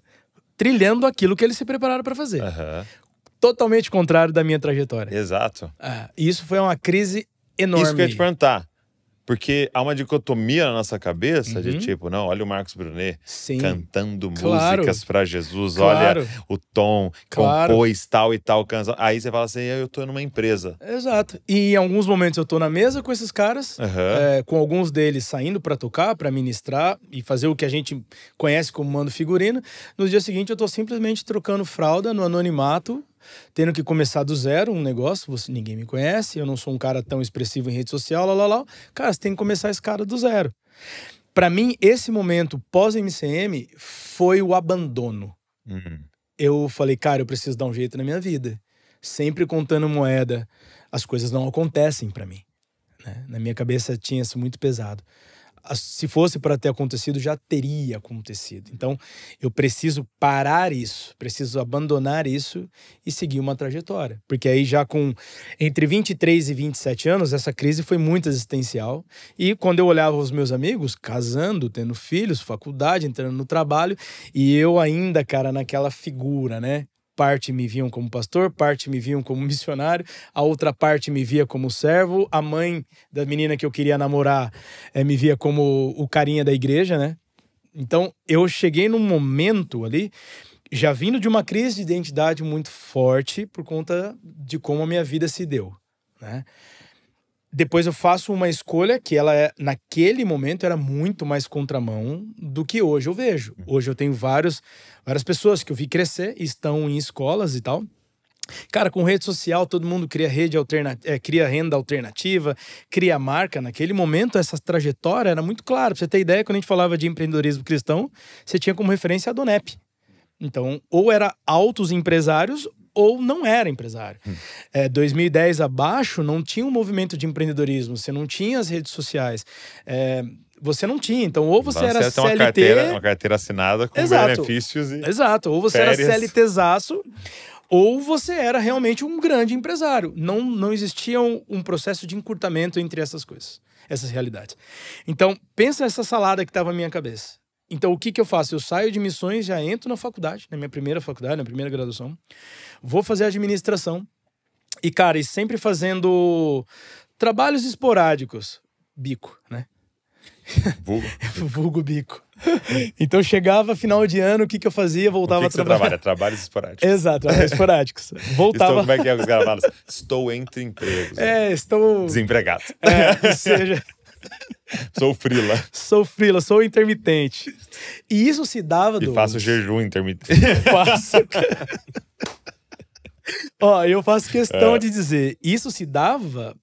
Trilhando aquilo que eles se prepararam para fazer. Totalmente contrário da minha trajetória. Exato. Isso foi uma crise enorme. Isso que eu ia te perguntar. Porque há uma dicotomia na nossa cabeça de tipo, não, olha o Marcos Brunet cantando músicas para Jesus, olha o Tom, compôs tal e tal canção. Aí você fala assim, eu tô numa empresa. Exato. E em alguns momentos eu tô na mesa com esses caras, com alguns deles saindo para tocar, para ministrar e fazer o que a gente conhece como mando figurino. No dia seguinte eu tô simplesmente trocando fralda no anonimato, tendo que começar do zero um negócio, ninguém me conhece, eu não sou um cara tão expressivo em rede social, Cara, você tem que começar esse cara do zero. Pra mim, esse momento pós-MCM foi o abandono. Eu falei, cara, eu preciso dar um jeito na minha vida. Sempre contando moeda, as coisas não acontecem pra mim, né? Na minha cabeça tinha isso muito pesado. Se fosse para ter acontecido, já teria acontecido. Então, eu preciso parar isso, preciso abandonar isso e seguir uma trajetória. Porque aí já com entre 23 e 27 anos, essa crise foi muito existencial. E quando eu olhava os meus amigos casando, tendo filhos, faculdade, entrando no trabalho, e eu ainda, cara, naquela figura, né? parte me viam como pastor, parte me viam como missionário, a outra parte me via como servo, a mãe da menina que eu queria namorar me via como o carinha da igreja, né? Então, eu cheguei num momento ali, já vindo de uma crise de identidade muito forte por conta de como a minha vida se deu, né? Depois eu faço uma escolha que naquele momento era muito mais contramão do que hoje eu vejo. Hoje eu tenho várias pessoas que eu vi crescer, estão em escolas e tal. Cara, com rede social todo mundo cria cria renda alternativa, cria marca. Naquele momento essa trajetória era muito clara. Pra você ter ideia, quando a gente falava de empreendedorismo cristão, você tinha como referência a Donep. Então, ou era altos empresários ou não era empresário. 2010 abaixo não tinha um movimento de empreendedorismo, você não tinha as redes sociais, você não tinha. Então, ou você era CLT... uma carteira assinada com benefícios e Exato, ou você férias. Era CLTzaço, ou você era realmente um grande empresário. Não existia um processo de encurtamento entre essas coisas, essas realidades. Então, pensa essa salada que estava na minha cabeça. Então, o que eu faço? Eu saio de missões, já entro na faculdade, na minha primeira faculdade, na primeira graduação. Vou fazer administração. E, cara, sempre fazendo trabalhos esporádicos. Bico, né? Vulgo bico. Então, chegava final de ano, o que eu fazia? Voltava a trabalhar. Você trabalha? Trabalhos esporádicos. Exato, trabalhos esporádicos. Voltava... Como é que os caras falam? Estou entre empregos. Estou... Desempregado. Ou seja... Sou frila. Sou intermitente. E isso se dava, E faço jejum intermitente. Faço. Eu faço questão de dizer, isso se dava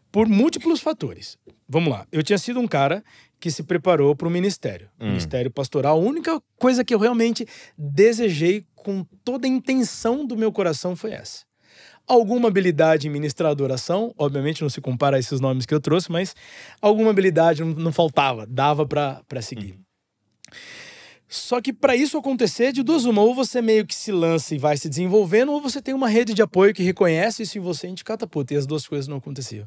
por múltiplos fatores. Vamos lá. Eu tinha sido um cara que se preparou para o ministério. Ministério pastoral. A única coisa que eu realmente desejei com toda a intenção do meu coração foi essa. Alguma habilidade em ministrar adoração, obviamente não se compara a esses nomes que eu trouxe, mas alguma habilidade não faltava, dava para seguir. Só que para isso acontecer, de duas uma, ou você meio que se lança e vai se desenvolvendo, ou você tem uma rede de apoio que reconhece isso em você e te catapulta, e as duas coisas não aconteciam.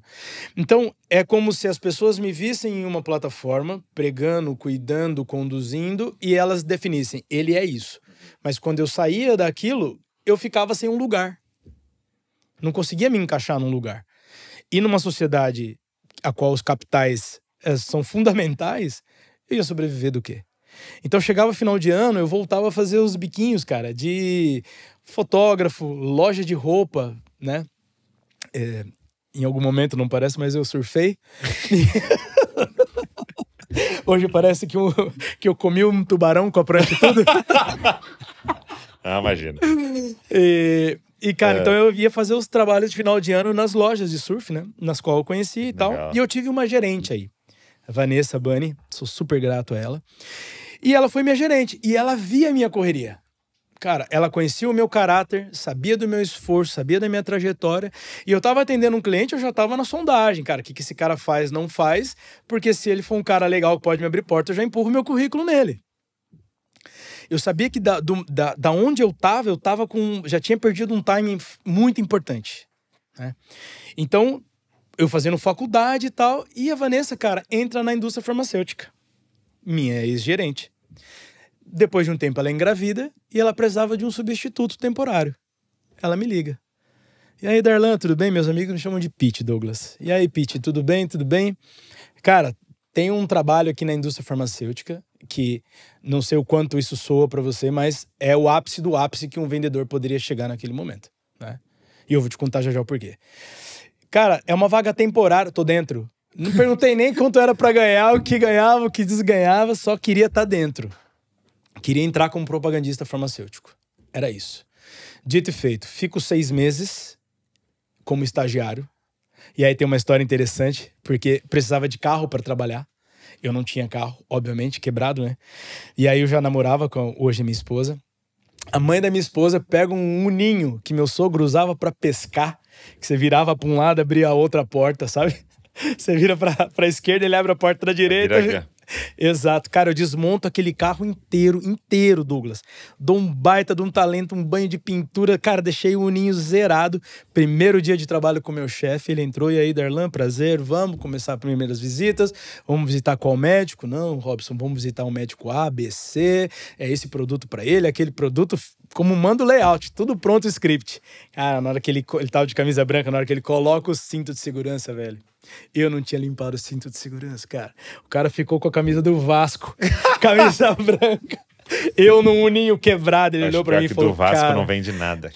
Então, é como se as pessoas me vissem em uma plataforma, pregando, cuidando, conduzindo, e elas definissem, ele é isso. Mas quando eu saía daquilo, eu ficava sem um lugar. Não conseguia me encaixar num lugar. E numa sociedade a qual os capitais são fundamentais, eu ia sobreviver do quê? Então chegava final de ano, eu voltava a fazer os biquinhos, cara, de fotógrafo, loja de roupa, né? Em algum momento não parece, mas eu surfei. Hoje parece que eu comi um tubarão com a prancha e tudo. Imagina. E, cara, então eu ia fazer os trabalhos de final de ano nas lojas de surf, né? Nas quais eu conheci e tal. E eu tive uma gerente aí, a Vanessa Bunny, sou super grato a ela. E ela foi minha gerente, e ela via a minha correria. Cara, ela conhecia o meu caráter, sabia do meu esforço, sabia da minha trajetória. E eu tava atendendo um cliente, eu já tava na sondagem. Cara, o que esse cara faz, não faz. Porque se ele for um cara legal que pode me abrir porta, eu já empurro meu currículo nele. Eu sabia que da onde eu tava já tinha perdido um timing muito importante, né? Então, eu fazendo faculdade e tal, e a Vanessa, cara, entra na indústria farmacêutica. Minha ex-gerente. Depois de um tempo ela engravida e ela precisava de um substituto temporário. Ela me liga. E aí, Darlan, tudo bem? Meus amigos me chamam de Pete, Douglas. E aí, Pete, tudo bem? Tudo bem? Cara, tem um trabalho aqui na indústria farmacêutica que não sei o quanto isso soa pra você, mas é o ápice do ápice que um vendedor poderia chegar naquele momento, né? E eu vou te contar já o porquê. Cara, é uma vaga temporária, tô dentro. Não perguntei nem quanto era pra ganhar, o que desganhava, só queria estar dentro. Queria entrar como propagandista farmacêutico. Era isso. Dito e feito, fico 6 meses como estagiário. E aí tem uma história interessante, porque precisava de carro para trabalhar. Eu não tinha carro, obviamente, quebrado, né? E aí eu já namorava com hoje minha esposa. A mãe da minha esposa pega um uninho que meu sogro usava para pescar, que você virava para um lado, abria a outra porta, sabe? Você vira pra esquerda, ele abre a porta da direita. Exato. Cara, eu desmonto aquele carro inteiro, Douglas. Dou um baita de um talento, um banho de pintura. Cara, deixei o uninho zerado. Primeiro dia de trabalho com o meu chefe, ele entrou. E aí, Darlan, prazer, vamos começar as primeiras visitas. Vamos visitar qual médico? Não, Robson, vamos visitar um médico A, B, C. É esse produto pra ele, aquele produto, como manda o layout. Tudo pronto, o script. Cara, na hora que ele tava de camisa branca, na hora que ele coloca o cinto de segurança, velho. Eu não tinha limpado o cinto de segurança, cara. O cara ficou com a camisa do Vasco, camisa branca. Eu num uninho quebrado, ele olhou pra mim e falou, do Vasco cara, não vende nada.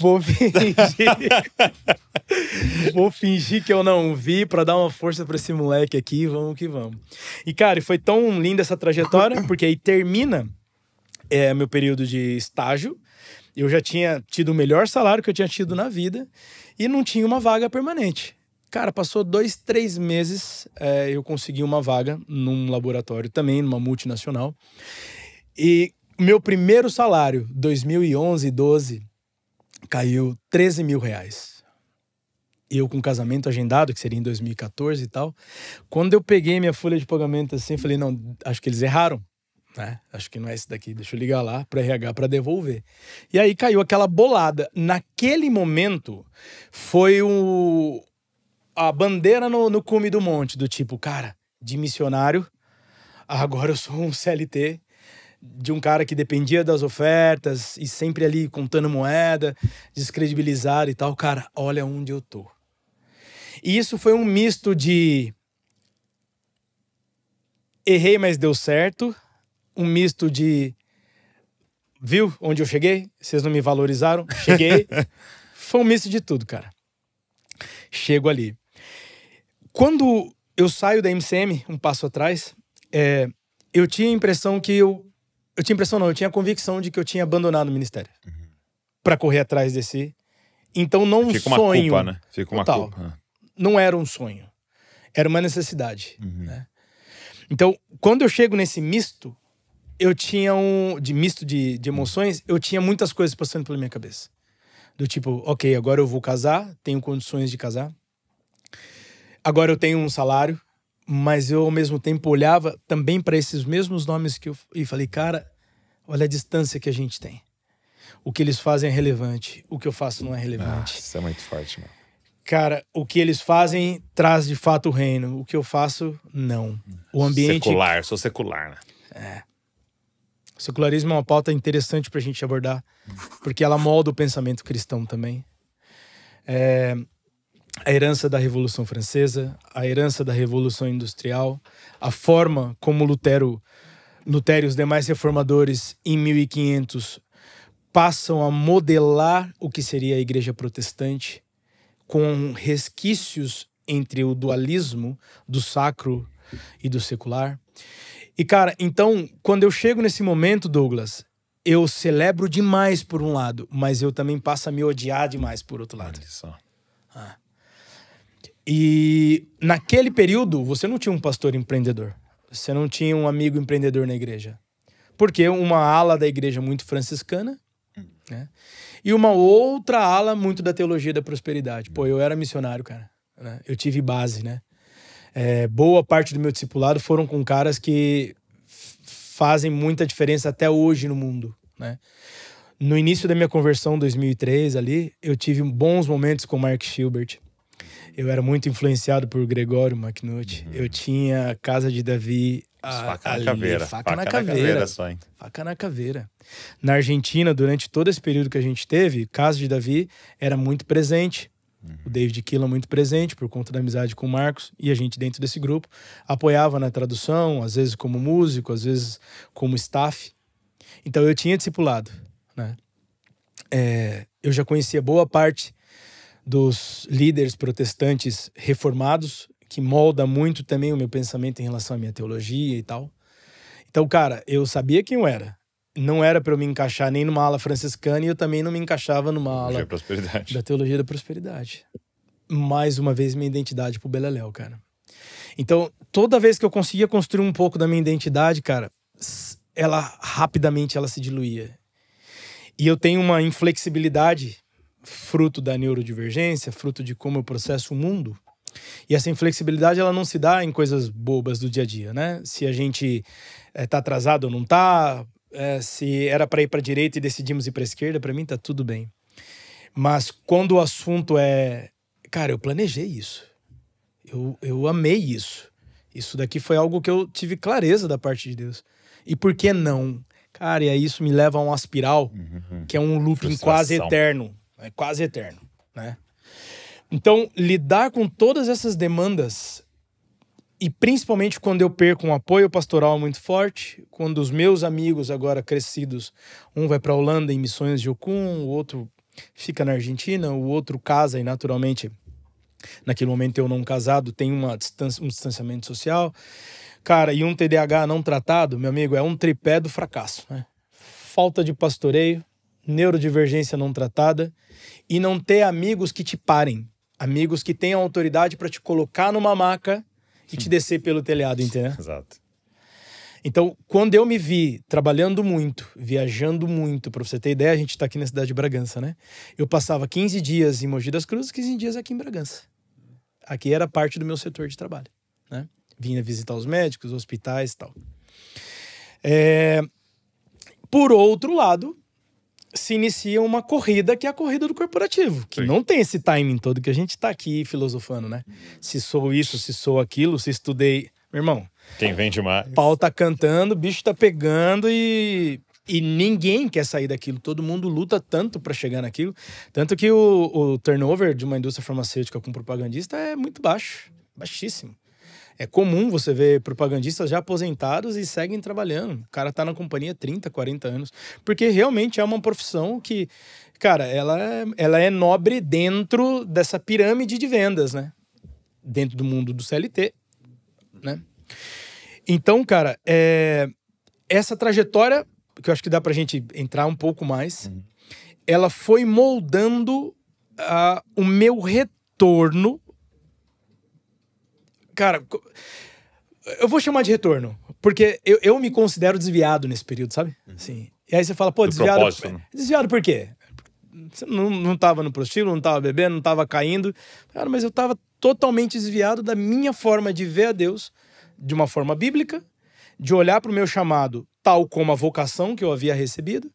Vou fingir que eu não vi pra dar uma força pra esse moleque aqui, vamos que vamos. E, cara, foi tão linda essa trajetória, porque aí termina meu período de estágio. Eu já tinha tido o melhor salário que eu tinha tido na vida e não tinha uma vaga permanente. Cara, passou 2, 3 meses, eu consegui uma vaga num laboratório também, numa multinacional. E meu primeiro salário, 2011, 12, caiu R$13.000. Eu com casamento agendado, que seria em 2014 e tal. Quando eu peguei minha folha de pagamento assim, falei, não, acho que eles erraram. Acho que não é esse daqui, deixa eu ligar lá para RH para devolver. E aí caiu aquela bolada. Naquele momento, foi a bandeira no cume do monte, do tipo, cara, de missionário, agora eu sou um CLT, de um cara que dependia das ofertas e sempre ali contando moeda, descredibilizado e tal. Cara, olha onde eu tô. E isso foi um misto de errei, mas deu certo, um misto de viu onde eu cheguei? Vocês não me valorizaram? Cheguei. Foi um misto de tudo, cara. Chego ali. Quando eu saio da MCM, um passo atrás, eu tinha a impressão que eu tinha a convicção de que eu tinha abandonado o ministério para correr atrás desse. Então não Fica sonho. Uma culpa, né? Fica uma total. culpa. Não era um sonho. Era uma necessidade. Né? Então, quando eu chego nesse misto, eu tinha misto de emoções, eu tinha muitas coisas passando pela minha cabeça. Do tipo, ok, agora eu vou casar, tenho condições de casar. Agora eu tenho um salário, mas eu ao mesmo tempo olhava também para esses mesmos nomes e falei, cara, olha a distância que a gente tem. O que eles fazem é relevante, o que eu faço não é relevante. Isso é muito forte, mano. Cara, o que eles fazem traz de fato o reino, o que eu faço, não. O ambiente... Sou secular, né? O secularismo é uma pauta interessante pra gente abordar, porque ela molda o pensamento cristão também. A herança da Revolução Francesa, a herança da Revolução Industrial, a forma como Lutero e os demais reformadores em 1500 passam a modelar o que seria a igreja protestante, com resquícios entre o dualismo do sacro e do secular. E, cara, então, quando eu chego nesse momento, Douglas, eu celebro demais por um lado, mas eu também passo a me odiar demais por outro lado. Olha só. E naquele período, você não tinha um pastor empreendedor. Você não tinha um amigo empreendedor na igreja. Porque uma ala da igreja muito franciscana, né? E uma outra ala muito da teologia da prosperidade. Pô, eu era missionário, cara. Né? Eu tive base, né? Boa parte do meu discipulado foram com caras que fazem muita diferença até hoje no mundo, né? No início da minha conversão, em 2003, ali, eu tive bons momentos com Mark Schubert. Eu era muito influenciado por Gregório McNulty. Eu tinha Casa de Davi... Faca na caveira. Faca na caveira só, hein? Faca na caveira. Na Argentina, durante todo esse período que a gente teve, Casa de Davi era muito presente. O David Keelan muito presente por conta da amizade com o Marcos, e a gente dentro desse grupo apoiava na tradução, às vezes como músico, às vezes como staff. Então eu tinha discipulado, né? Eu já conhecia boa parte dos líderes protestantes reformados, que molda muito também o meu pensamento em relação à minha teologia e tal. Então, cara, eu sabia quem eu era. Não era para eu me encaixar nem numa ala franciscana e eu também não me encaixava numa ala da teologia da prosperidade. Mais uma vez, minha identidade pro Beleléu, cara. Então, toda vez que eu conseguia construir um pouco da minha identidade, cara, rapidamente ela se diluía. E eu tenho uma inflexibilidade, fruto da neurodivergência, fruto de como eu processo o mundo, E essa inflexibilidade, ela não se dá em coisas bobas do dia a dia, né? Se a gente tá atrasado ou não tá, se era para ir para a direita e decidimos ir para a esquerda, para mim tá tudo bem. Mas quando o assunto é... Cara, eu planejei isso. Eu amei isso. Isso daqui foi algo que eu tive clareza da parte de Deus. E por que não? Cara, e aí isso me leva a uma espiral, que é um looping quase eterno. É quase eterno, né? Então, lidar com todas essas demandas, e principalmente quando eu perco um apoio pastoral muito forte, quando os meus amigos agora crescidos, um vai para a Holanda em missões de Ocum, o outro fica na Argentina, o outro casa e naturalmente, naquele momento eu não casado, tem um distanciamento social. Cara, e um TDAH não tratado, meu amigo, é um tripé do fracasso, né? Falta de pastoreio, neurodivergência não tratada e não ter amigos que te parem. Amigos que tenham autoridade para te colocar numa maca e te descer pelo telhado, entendeu? Exato. Então, quando eu me vi trabalhando muito, viajando muito, para você ter ideia, a gente está aqui na cidade de Bragança, né? Eu passava 15 dias em Mogi das Cruzes, 15 dias aqui em Bragança. Aqui era parte do meu setor de trabalho, né? Vinha visitar os médicos, hospitais e tal. Por outro lado, se inicia uma corrida que é a corrida do corporativo, que não tem esse timing todo que a gente tá aqui filosofando, né? Se sou isso, se sou aquilo, se estudei... Meu irmão... Quem vende mais? Pau tá cantando, bicho tá pegando e ninguém quer sair daquilo. Todo mundo luta tanto para chegar naquilo. Tanto que o turnover de uma indústria farmacêutica com propagandista é muito baixo, baixíssimo. É comum você ver propagandistas já aposentados e seguem trabalhando. O cara tá na companhia há 30, 40 anos. Porque realmente é uma profissão que, cara, ela é nobre dentro dessa pirâmide de vendas, né? Dentro do mundo do CLT, né? Então, cara, essa trajetória, que eu acho que dá pra gente entrar um pouco mais, ela foi moldando o meu retorno. Cara, eu vou chamar de retorno, porque eu me considero desviado nesse período, sabe? Assim, e aí você fala, pô, desviado... Né? Desviado por quê? Você não tava no prostíbulo, não tava bebendo, não tava caindo. Cara, mas eu tava totalmente desviado da minha forma de ver a Deus, de uma forma bíblica, de olhar para o meu chamado tal como a vocação que eu havia recebido,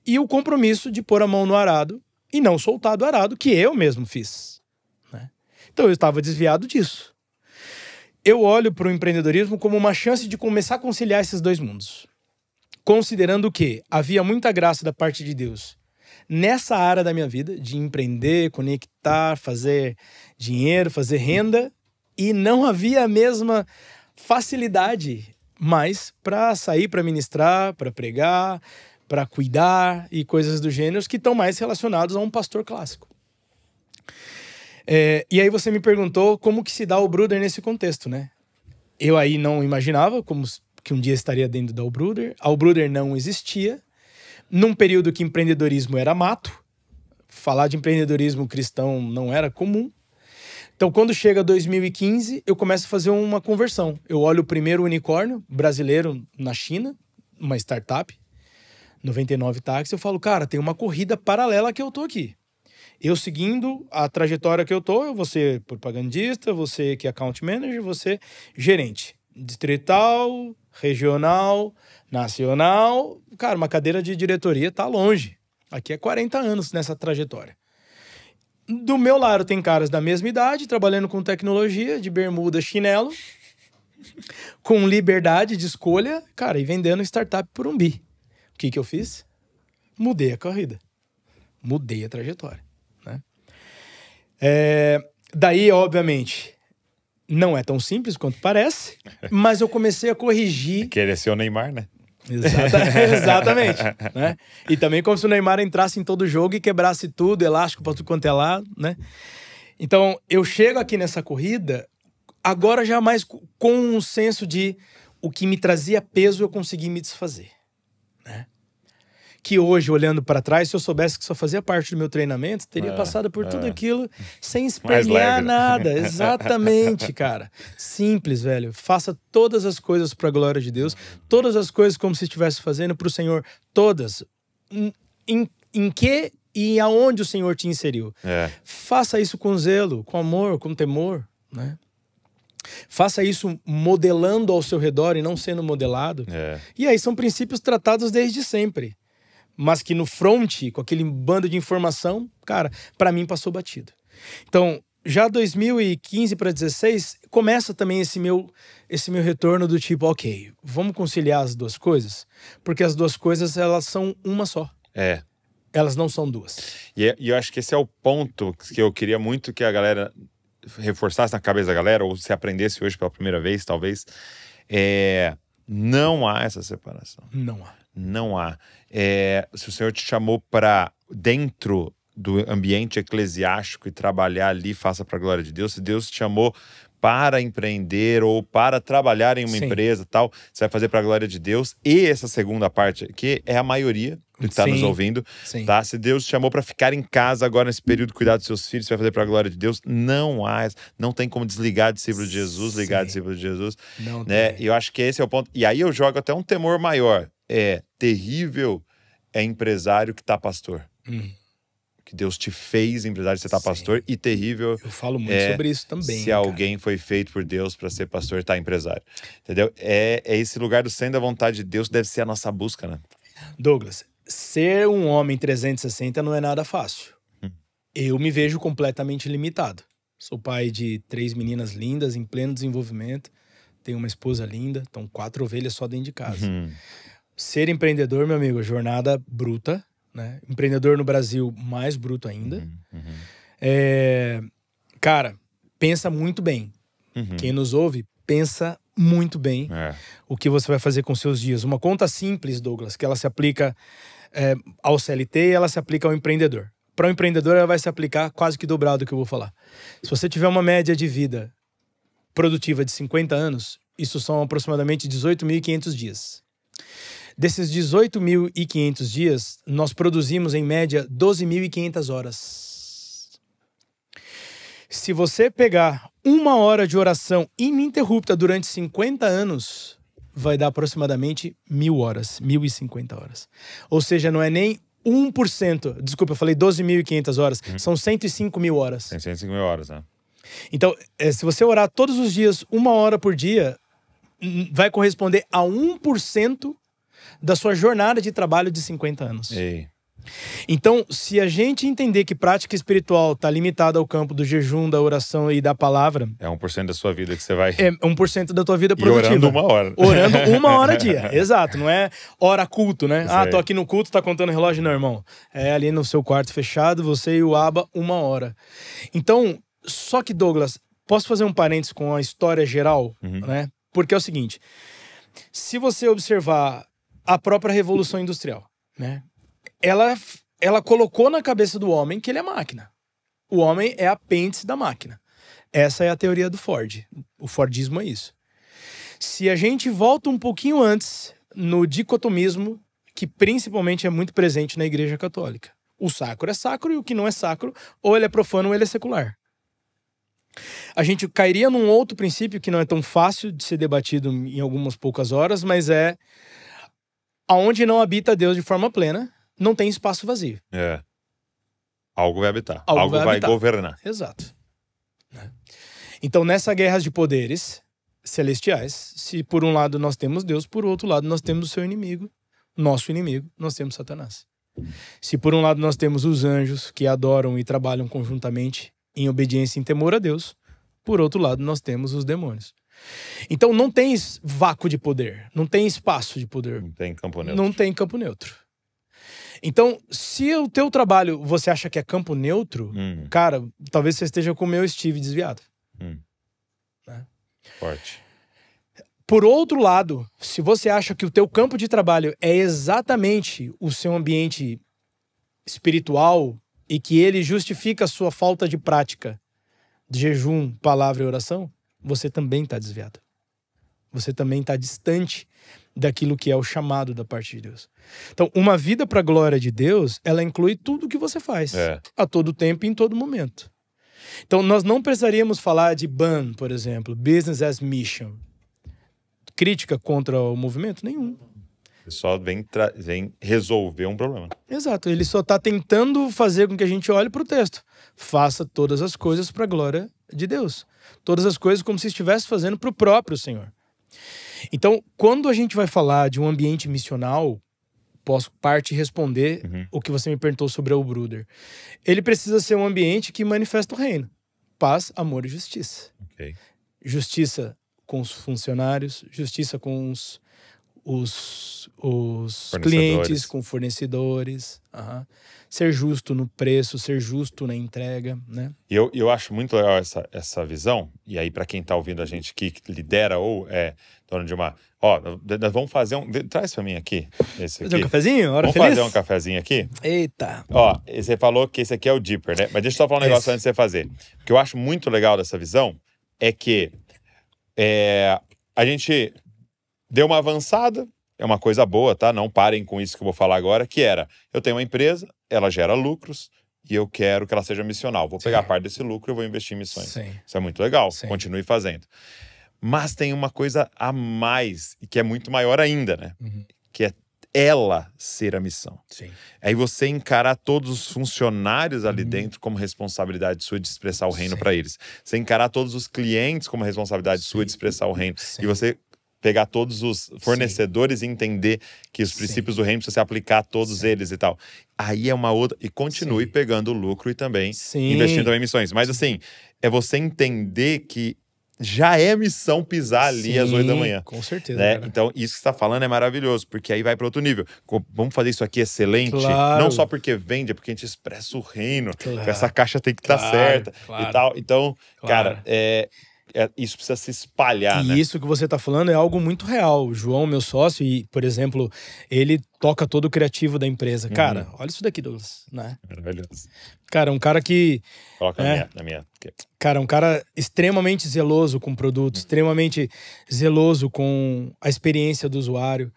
e o compromisso de pôr a mão no arado e não soltar do arado, que eu mesmo fiz, né? Então eu estava desviado disso. Eu olho para o empreendedorismo como uma chance de começar a conciliar esses dois mundos. Considerando que havia muita graça da parte de Deus nessa área da minha vida, de empreender, conectar, fazer dinheiro, fazer renda, e não havia a mesma facilidade mais para sair, para ministrar, para pregar, para cuidar e coisas do gênero que estão mais relacionados a um pastor clássico. E aí você me perguntou como que se dá o Bruder nesse contexto, né? Eu aí não imaginava que um dia estaria dentro da Allbruder. A Allbruder não existia. Num período que empreendedorismo era mato. Falar de empreendedorismo cristão não era comum. Então, quando chega 2015, eu começo a fazer uma conversão. Eu olho o primeiro unicórnio brasileiro na China, uma startup, 99 táxi. Eu falo, cara, tem uma corrida paralela que eu tô aqui. Eu seguindo a trajetória que eu vou ser propagandista, você que é account manager, você gerente. Distrital, regional, nacional. Cara, uma cadeira de diretoria tá longe. Aqui é 40 anos nessa trajetória. Do meu lado tem caras da mesma idade, trabalhando com tecnologia, de bermuda, chinelo, com liberdade de escolha, cara, e vendendo startup por um bi. O que eu fiz? Mudei a corrida. Mudei a trajetória. Daí, obviamente, não é tão simples quanto parece, mas eu comecei a corrigir... Querer ser o Neymar, né? Exatamente. Né? E também como se o Neymar entrasse em todo jogo e quebrasse tudo, elástico pra tudo quanto é lado, né? Então, eu chego aqui nessa corrida, agora já mais com um senso de o que me trazia peso eu consegui me desfazer, né? Que hoje, olhando para trás, se eu soubesse que só fazia parte do meu treinamento, teria passado por tudo aquilo sem espernear nada. Exatamente, cara. Simples, velho. Faça todas as coisas para a glória de Deus, todas as coisas como se estivesse fazendo para o Senhor, todas. Em que e aonde o Senhor te inseriu. Faça isso com zelo, com amor, com temor, né? Faça isso modelando ao seu redor e não sendo modelado. E aí são princípios tratados desde sempre. Mas que no front, com aquele bando de informação, cara, para mim passou batido. Então, já 2015 para 2016, começa também esse meu retorno do tipo, ok, vamos conciliar as duas coisas? Porque as duas coisas, elas são uma só. Elas não são duas. E eu acho que esse é o ponto que eu queria muito que a galera reforçasse na cabeça da galera, ou se aprendesse hoje pela primeira vez, talvez. Não há essa separação. Não há. Se o Senhor te chamou para dentro do ambiente eclesiástico e trabalhar ali, faça para a glória de Deus. Se Deus te chamou para empreender ou para trabalhar em uma empresa tal, você vai fazer para a glória de Deus. E essa segunda parte aqui é a maioria que está nos ouvindo, tá? Se Deus te chamou para ficar em casa agora nesse período, cuidar dos seus filhos, você vai fazer para a glória de Deus. Não tem como desligar discípulo de Jesus, ligar discípulo de Jesus, né? E eu acho que esse é o ponto. E aí eu jogo até um temor maior. Terrível é empresário que tá pastor. Que Deus te fez empresário, você tá pastor, e terrível. Eu falo muito sobre isso também. Se alguém foi feito por Deus para ser pastor, tá empresário. Entendeu? É esse lugar do centro da vontade de Deus, deve ser a nossa busca, né? Douglas, ser um homem 360 não é nada fácil. Eu me vejo completamente limitado. Sou pai de 3 meninas lindas, em pleno desenvolvimento. Tenho uma esposa linda, então 4 ovelhas só dentro de casa. Ser empreendedor, meu amigo, jornada bruta. Né? Empreendedor no Brasil, mais bruto ainda. Cara, pensa muito bem. Quem nos ouve, pensa muito bem o que você vai fazer com seus dias. Uma conta simples, Douglas, que ela se aplica ao CLT e ela se aplica ao empreendedor. Para o empreendedor, ela vai se aplicar quase que dobrado do que eu vou falar. Se você tiver uma média de vida produtiva de 50 anos, isso são aproximadamente 18.500 dias. Desses 18.500 dias, nós produzimos, em média, 12.500 horas. Se você pegar 1 hora de oração ininterrupta durante 50 anos, vai dar aproximadamente 1.000 horas, 1.050 horas. Ou seja, não é nem 1%. Desculpa, eu falei 12.500 horas. São 105.000 horas. Tem 105.000 horas, né? Então, se você orar todos os dias, 1 hora por dia, vai corresponder a 1% da sua jornada de trabalho de 50 anos. Então, se a gente entender que prática espiritual está limitada ao campo do jejum, da oração e da palavra... É 1% da sua vida que você vai... É 1% da tua vida produtiva. E orando 1 hora. Orando 1 hora a dia, exato. Não é hora culto, né? Tô aqui no culto, tá contando relógio, não, irmão. É ali no seu quarto fechado, você e o Aba, 1 hora. Então, só que, Douglas, posso fazer um parênteses com a história geral, né? Porque é o seguinte, se você observar a própria Revolução Industrial, né? Ela colocou na cabeça do homem que ele é máquina. O homem é apêndice da máquina. Essa é a teoria do Ford. O Fordismo é isso. Se a gente volta um pouquinho antes, no dicotomismo, que principalmente é muito presente na Igreja Católica. O sacro é sacro e o que não é sacro, ou ele é profano ou ele é secular. A gente cairia num outro princípio que não é tão fácil de ser debatido em algumas poucas horas, mas é aonde não habita Deus de forma plena, não tem espaço vazio. Algo vai habitar. Algo vai governar. Exato. Então, nessa guerra de poderes celestiais, se por um lado nós temos Deus, por outro lado nós temos o seu inimigo, nosso inimigo, nós temos Satanás. Se por um lado nós temos os anjos que adoram e trabalham conjuntamente em obediência e em temor a Deus, por outro lado nós temos os demônios. Então não tem vácuo de poder, não tem espaço de poder. Não tem campo neutro. Não tem campo neutro. Então, se o teu trabalho você acha que é campo neutro, cara, talvez você esteja com o meu Steve desviado. Né? Forte. Por outro lado, se você acha que o teu campo de trabalho é exatamente o seu ambiente espiritual e que ele justifica a sua falta de prática de jejum, palavra e oração, você também está desviado. Você também está distante daquilo que é o chamado da parte de Deus. Então, uma vida para a glória de Deus, ela inclui tudo o que você faz. A todo tempo e em todo momento. Então, nós não precisaríamos falar de BAM, por exemplo, Business as Mission. Crítica contra o movimento? Nenhum. Ele só vem resolver um problema. Exato, ele só está tentando fazer com que a gente olhe para o texto. Faça todas as coisas para a glória de Deus. Todas as coisas como se estivesse fazendo para o próprio Senhor. Então, quando a gente vai falar de um ambiente missional, posso responder o que você me perguntou sobre o Bruder. Ele precisa ser um ambiente que manifesta o reino. Paz, amor e justiça. Okay. Justiça com os funcionários, justiça com os clientes, com fornecedores. Ser justo no preço, ser justo na entrega, né? E eu acho muito legal essa visão. E aí, para quem tá ouvindo a gente aqui, que lidera ou é dono de uma... Ó, nós vamos fazer traz para mim aqui, esse aqui. Fazer um cafezinho? Hora vamos feliz? fazer um cafezinho aqui? Eita! Ó, você falou que esse aqui é o Dipper, né? Mas deixa eu só falar um negócio antes de você fazer. O que eu acho muito legal dessa visão é que a gente deu uma avançada, é uma coisa boa, tá? Não parem com isso que eu vou falar agora, que eu tenho uma empresa, ela gera lucros e eu quero que ela seja missional. Vou pegar parte desse lucro e eu vou investir em missões. Sim. Isso é muito legal, Sim. Continue fazendo. Mas tem uma coisa a mais, e que é muito maior ainda, né? Que é ela ser a missão. Sim. Aí você encarar todos os funcionários ali dentro como responsabilidade sua de expressar o reino para eles. Você encarar todos os clientes como responsabilidade sua de expressar o reino. Sim. E você pegar todos os fornecedores e entender que os princípios do reino precisam se aplicar a todos eles e tal. Aí é uma outra... E continue pegando o lucro e também investindo também em missões. Mas assim, é você entender que já é missão pisar ali às 8 da manhã. Com certeza. Né? Então, isso que você está falando é maravilhoso, porque aí vai para outro nível. Vamos fazer isso aqui excelente, Claro. não só porque vende, é porque a gente expressa o reino. Claro. Essa caixa tem que estar certa e tal. Então, cara, isso precisa se espalhar, e né? isso que você está falando é algo muito real. O João, meu sócio, por exemplo, ele toca todo o criativo da empresa. Cara, olha isso daqui, Douglas, né? Maravilhoso. Cara, um cara que... Coloca na minha. Cara, um cara extremamente zeloso com o produto, extremamente zeloso com a experiência do usuário.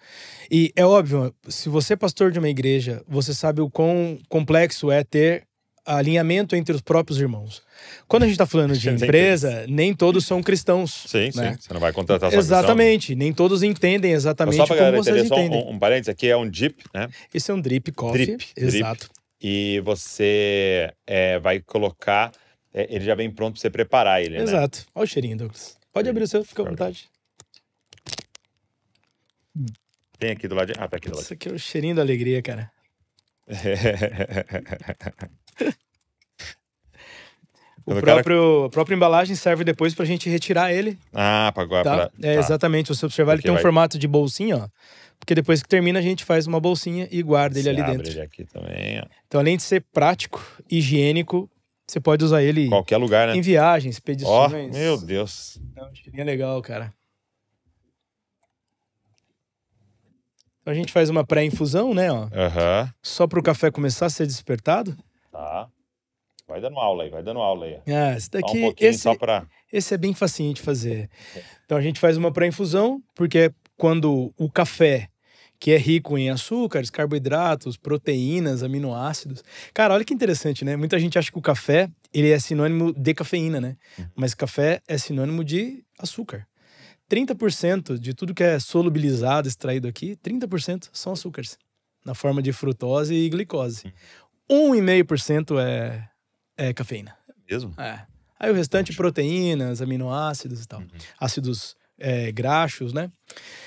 E é óbvio, se você é pastor de uma igreja, você sabe o quão complexo é ter alinhamento entre os próprios irmãos. Quando a gente está falando de empresa, nem todos são cristãos. Sim, né? sim. Você não vai contratar sua Exatamente. Nem todos entendem exatamente só pra como galera vocês entender, entendem. só um parênteses, aqui é um drip, né? Esse é um drip coffee. Drip. Exato. E você vai colocar... ele já vem pronto para você preparar ele, né? Exato. Olha o cheirinho, Douglas. Pode abrir o seu, fica à vontade. Tem aqui do lado. Tá aqui do lado. Isso aqui é o cheirinho da alegria, cara. A própria embalagem serve depois pra gente retirar ele. Pra agora. Tá? Exatamente. Se você observar, ele tem um formato de bolsinha, ó. Porque depois que termina, a gente faz uma bolsinha e guarda ele ali dentro. Ele aqui também, ó. Então, além de ser prático, higiênico, você pode usar ele qualquer lugar, né? Em viagens, expedições. Meu Deus. É um cheirinho legal, cara. Então a gente faz uma pré-infusão, né? Ó. Só para o café começar a ser despertado. Tá. Vai dando aula aí. Esse daqui, um pouquinho só pra... Esse é bem facinho de fazer. Então a gente faz uma pré-infusão, porque é quando o café, que é rico em açúcares, carboidratos, proteínas, aminoácidos. Cara, olha que interessante, né? Muita gente acha que o café, ele é sinônimo de cafeína, né? Mas café é sinônimo de açúcar. 30% de tudo que é solubilizado, extraído aqui, 30% são açúcares, na forma de frutose e glicose. 1,5% é cafeína. Mesmo? Aí o restante, proteínas, aminoácidos e tal. Ácidos graxos, né?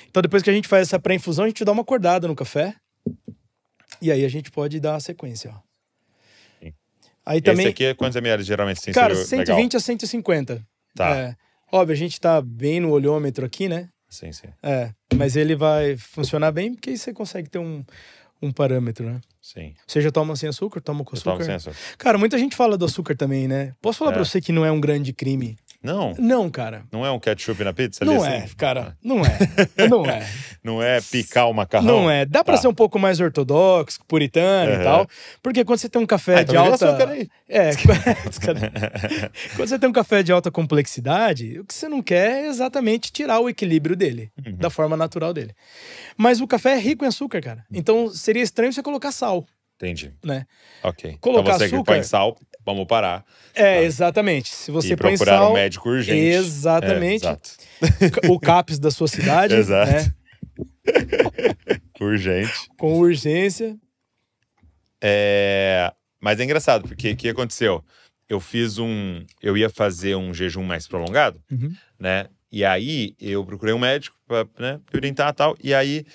Então depois que a gente faz essa pré-infusão, a gente dá uma acordada no café. E aí a gente pode dar a sequência, ó. Sim. Aí também... Esse aqui é quantos ml geralmente? Sim, cara, 120 a 150. Tá. Óbvio, a gente tá bem no olhômetro aqui, né? Sim. Mas ele vai funcionar bem porque aí você consegue ter um parâmetro, né? Sim. Você já toma sem açúcar? Toma com açúcar? Eu tomo sem açúcar. Cara, muita gente fala do açúcar também, né? Posso falar pra você que não é um grande crime? Não? Não, cara. Não é um ketchup na pizza? Não ali, é, assim? cara. Não é. Não é. Não é picar o macarrão? Não é. Dá pra ser um pouco mais ortodoxo, puritano e tal. Porque quando você tem um café de alta... açúcar aí. Quando você tem um café de alta complexidade, o que você não quer é exatamente tirar o equilíbrio dele, da forma natural dele. Mas o café é rico em açúcar, cara. Então seria estranho você colocar sal. Entendi. Né? Ok. Colocar então você açúcar... que põe sal, vamos parar. Exatamente. Se você põe procurar sal... um médico urgente. Exatamente. Exato. O CAPS da sua cidade. Exato. Né? Urgente. Com urgência. Mas é engraçado, porque o que aconteceu? Eu ia fazer um jejum mais prolongado, né? E aí eu procurei um médico pra, né, orientar e tal. E aí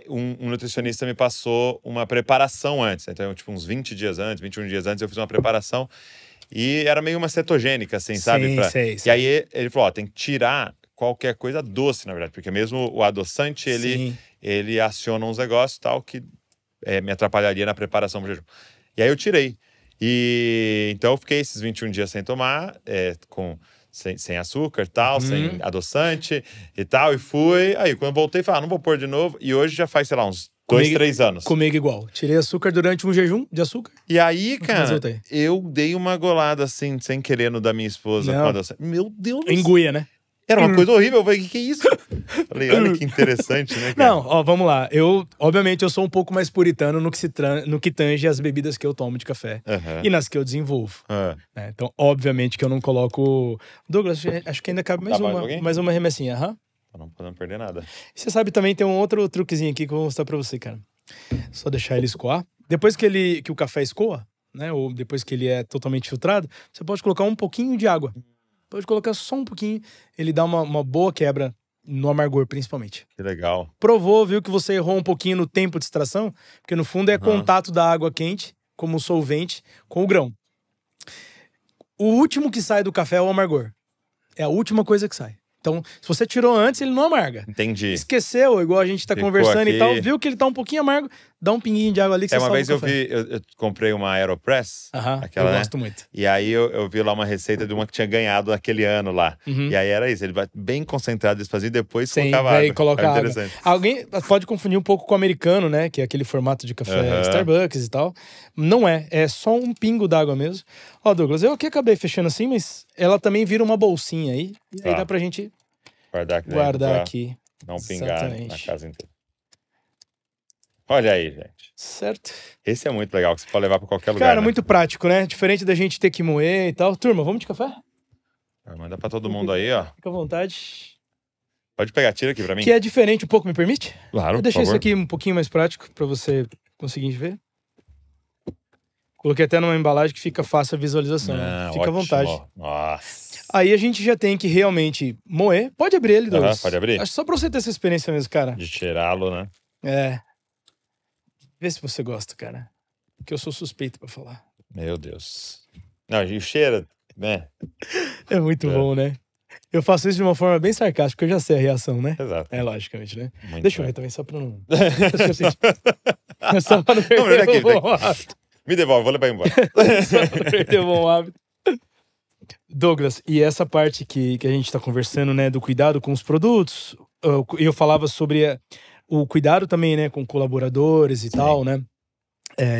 um nutricionista me passou uma preparação antes. Então, tipo, uns 20 dias antes, 21 dias antes, eu fiz uma preparação. E era meio uma cetogênica, assim, sabe? Sei. E aí ele falou, ó, tem que tirar qualquer coisa doce, na verdade. Porque mesmo o adoçante, ele aciona uns negócios e tal que me atrapalharia na preparação do jejum. E aí eu tirei. E então eu fiquei esses 21 dias sem tomar, sem açúcar e tal, sem adoçante e tal. E fui. Aí quando eu voltei, falei, não vou pôr de novo. E hoje já faz, sei lá, uns 2, 3 anos. Comigo igual. Tirei açúcar durante um jejum de açúcar. E aí, cara, eu dei uma golada assim, sem querer no da minha esposa. Meu Deus do céu. Enguia, né? Era uma coisa horrível. Eu falei, o que é isso? Falei, olha que interessante, né, cara? Não, ó, vamos lá. Obviamente, eu sou um pouco mais puritano no que tange as bebidas que eu tomo de café. E nas que eu desenvolvo. Né? Então, obviamente que eu não coloco... Douglas, acho que ainda cabe mais uma remessinha. Pra não podemos perder nada. E você sabe também, tem um outro truquezinho aqui que eu vou mostrar pra você, cara. Só deixar ele escoar. Depois que o café escoa, né? Ou depois que ele é totalmente filtrado, você pode colocar um pouquinho de água. Pode colocar só um pouquinho, ele dá uma boa quebra no amargor, principalmente. Que legal. Provou, viu que você errou um pouquinho no tempo de extração, porque no fundo é contato da água quente, como solvente, com o grão. O último que sai do café é o amargor. É a última coisa que sai. Então, se você tirou antes, ele não amarga. Entendi. Esqueceu, igual a gente tá conversando aqui e tal, viu que ele tá um pouquinho amargo, dá um pinguinho de água ali que você salva o café. Uma vez eu comprei uma Aeropress. Aquela, eu gosto muito. E aí eu vi lá uma receita de uma que tinha ganhado naquele ano lá. E aí era isso, ele vai bem concentrado, eles faziam e depois colocava água. Coloca água. Alguém pode confundir um pouco com o americano, né? Que é aquele formato de café Starbucks e tal. Não é só um pingo d'água mesmo. Ó, Douglas, eu aqui acabei fechando assim, mas ela também vira uma bolsinha aí. E aí dá pra gente... Guardar aqui. Não pingar na casa inteira. Olha aí, gente. Certo. Esse é muito legal, que você pode levar pra qualquer lugar. Cara, muito prático, né? Diferente da gente ter que moer e tal. Turma, vamos de café? Manda pra todo mundo aí, ó. Fica à vontade. Pode pegar, tira aqui pra mim. Que é diferente um pouco, me permite? Claro, eu deixei isso aqui um pouquinho mais prático pra você conseguir ver. Coloquei até numa embalagem que fica fácil a visualização. Fica à vontade. Nossa. Aí a gente já tem que realmente moer. Pode abrir ele, Douglas. Pode abrir. Acho só pra você ter essa experiência mesmo, cara. De cheirá-lo, né? Vê se você gosta, cara. Porque eu sou suspeito pra falar. Meu Deus. Não, e o cheiro, né? É muito bom, né? Eu faço isso de uma forma bem sarcástica, porque eu já sei a reação, né? Exato. logicamente, né? Muito Deixa eu ver também, só pra não... Só pra não perder o bom hábito. Me devolve, vou levar embora. Só pra não perder o bom hábito. Douglas, e essa parte que a gente tá conversando, né, do cuidado com os produtos, eu falava sobre o cuidado também, né, com colaboradores e tal, né?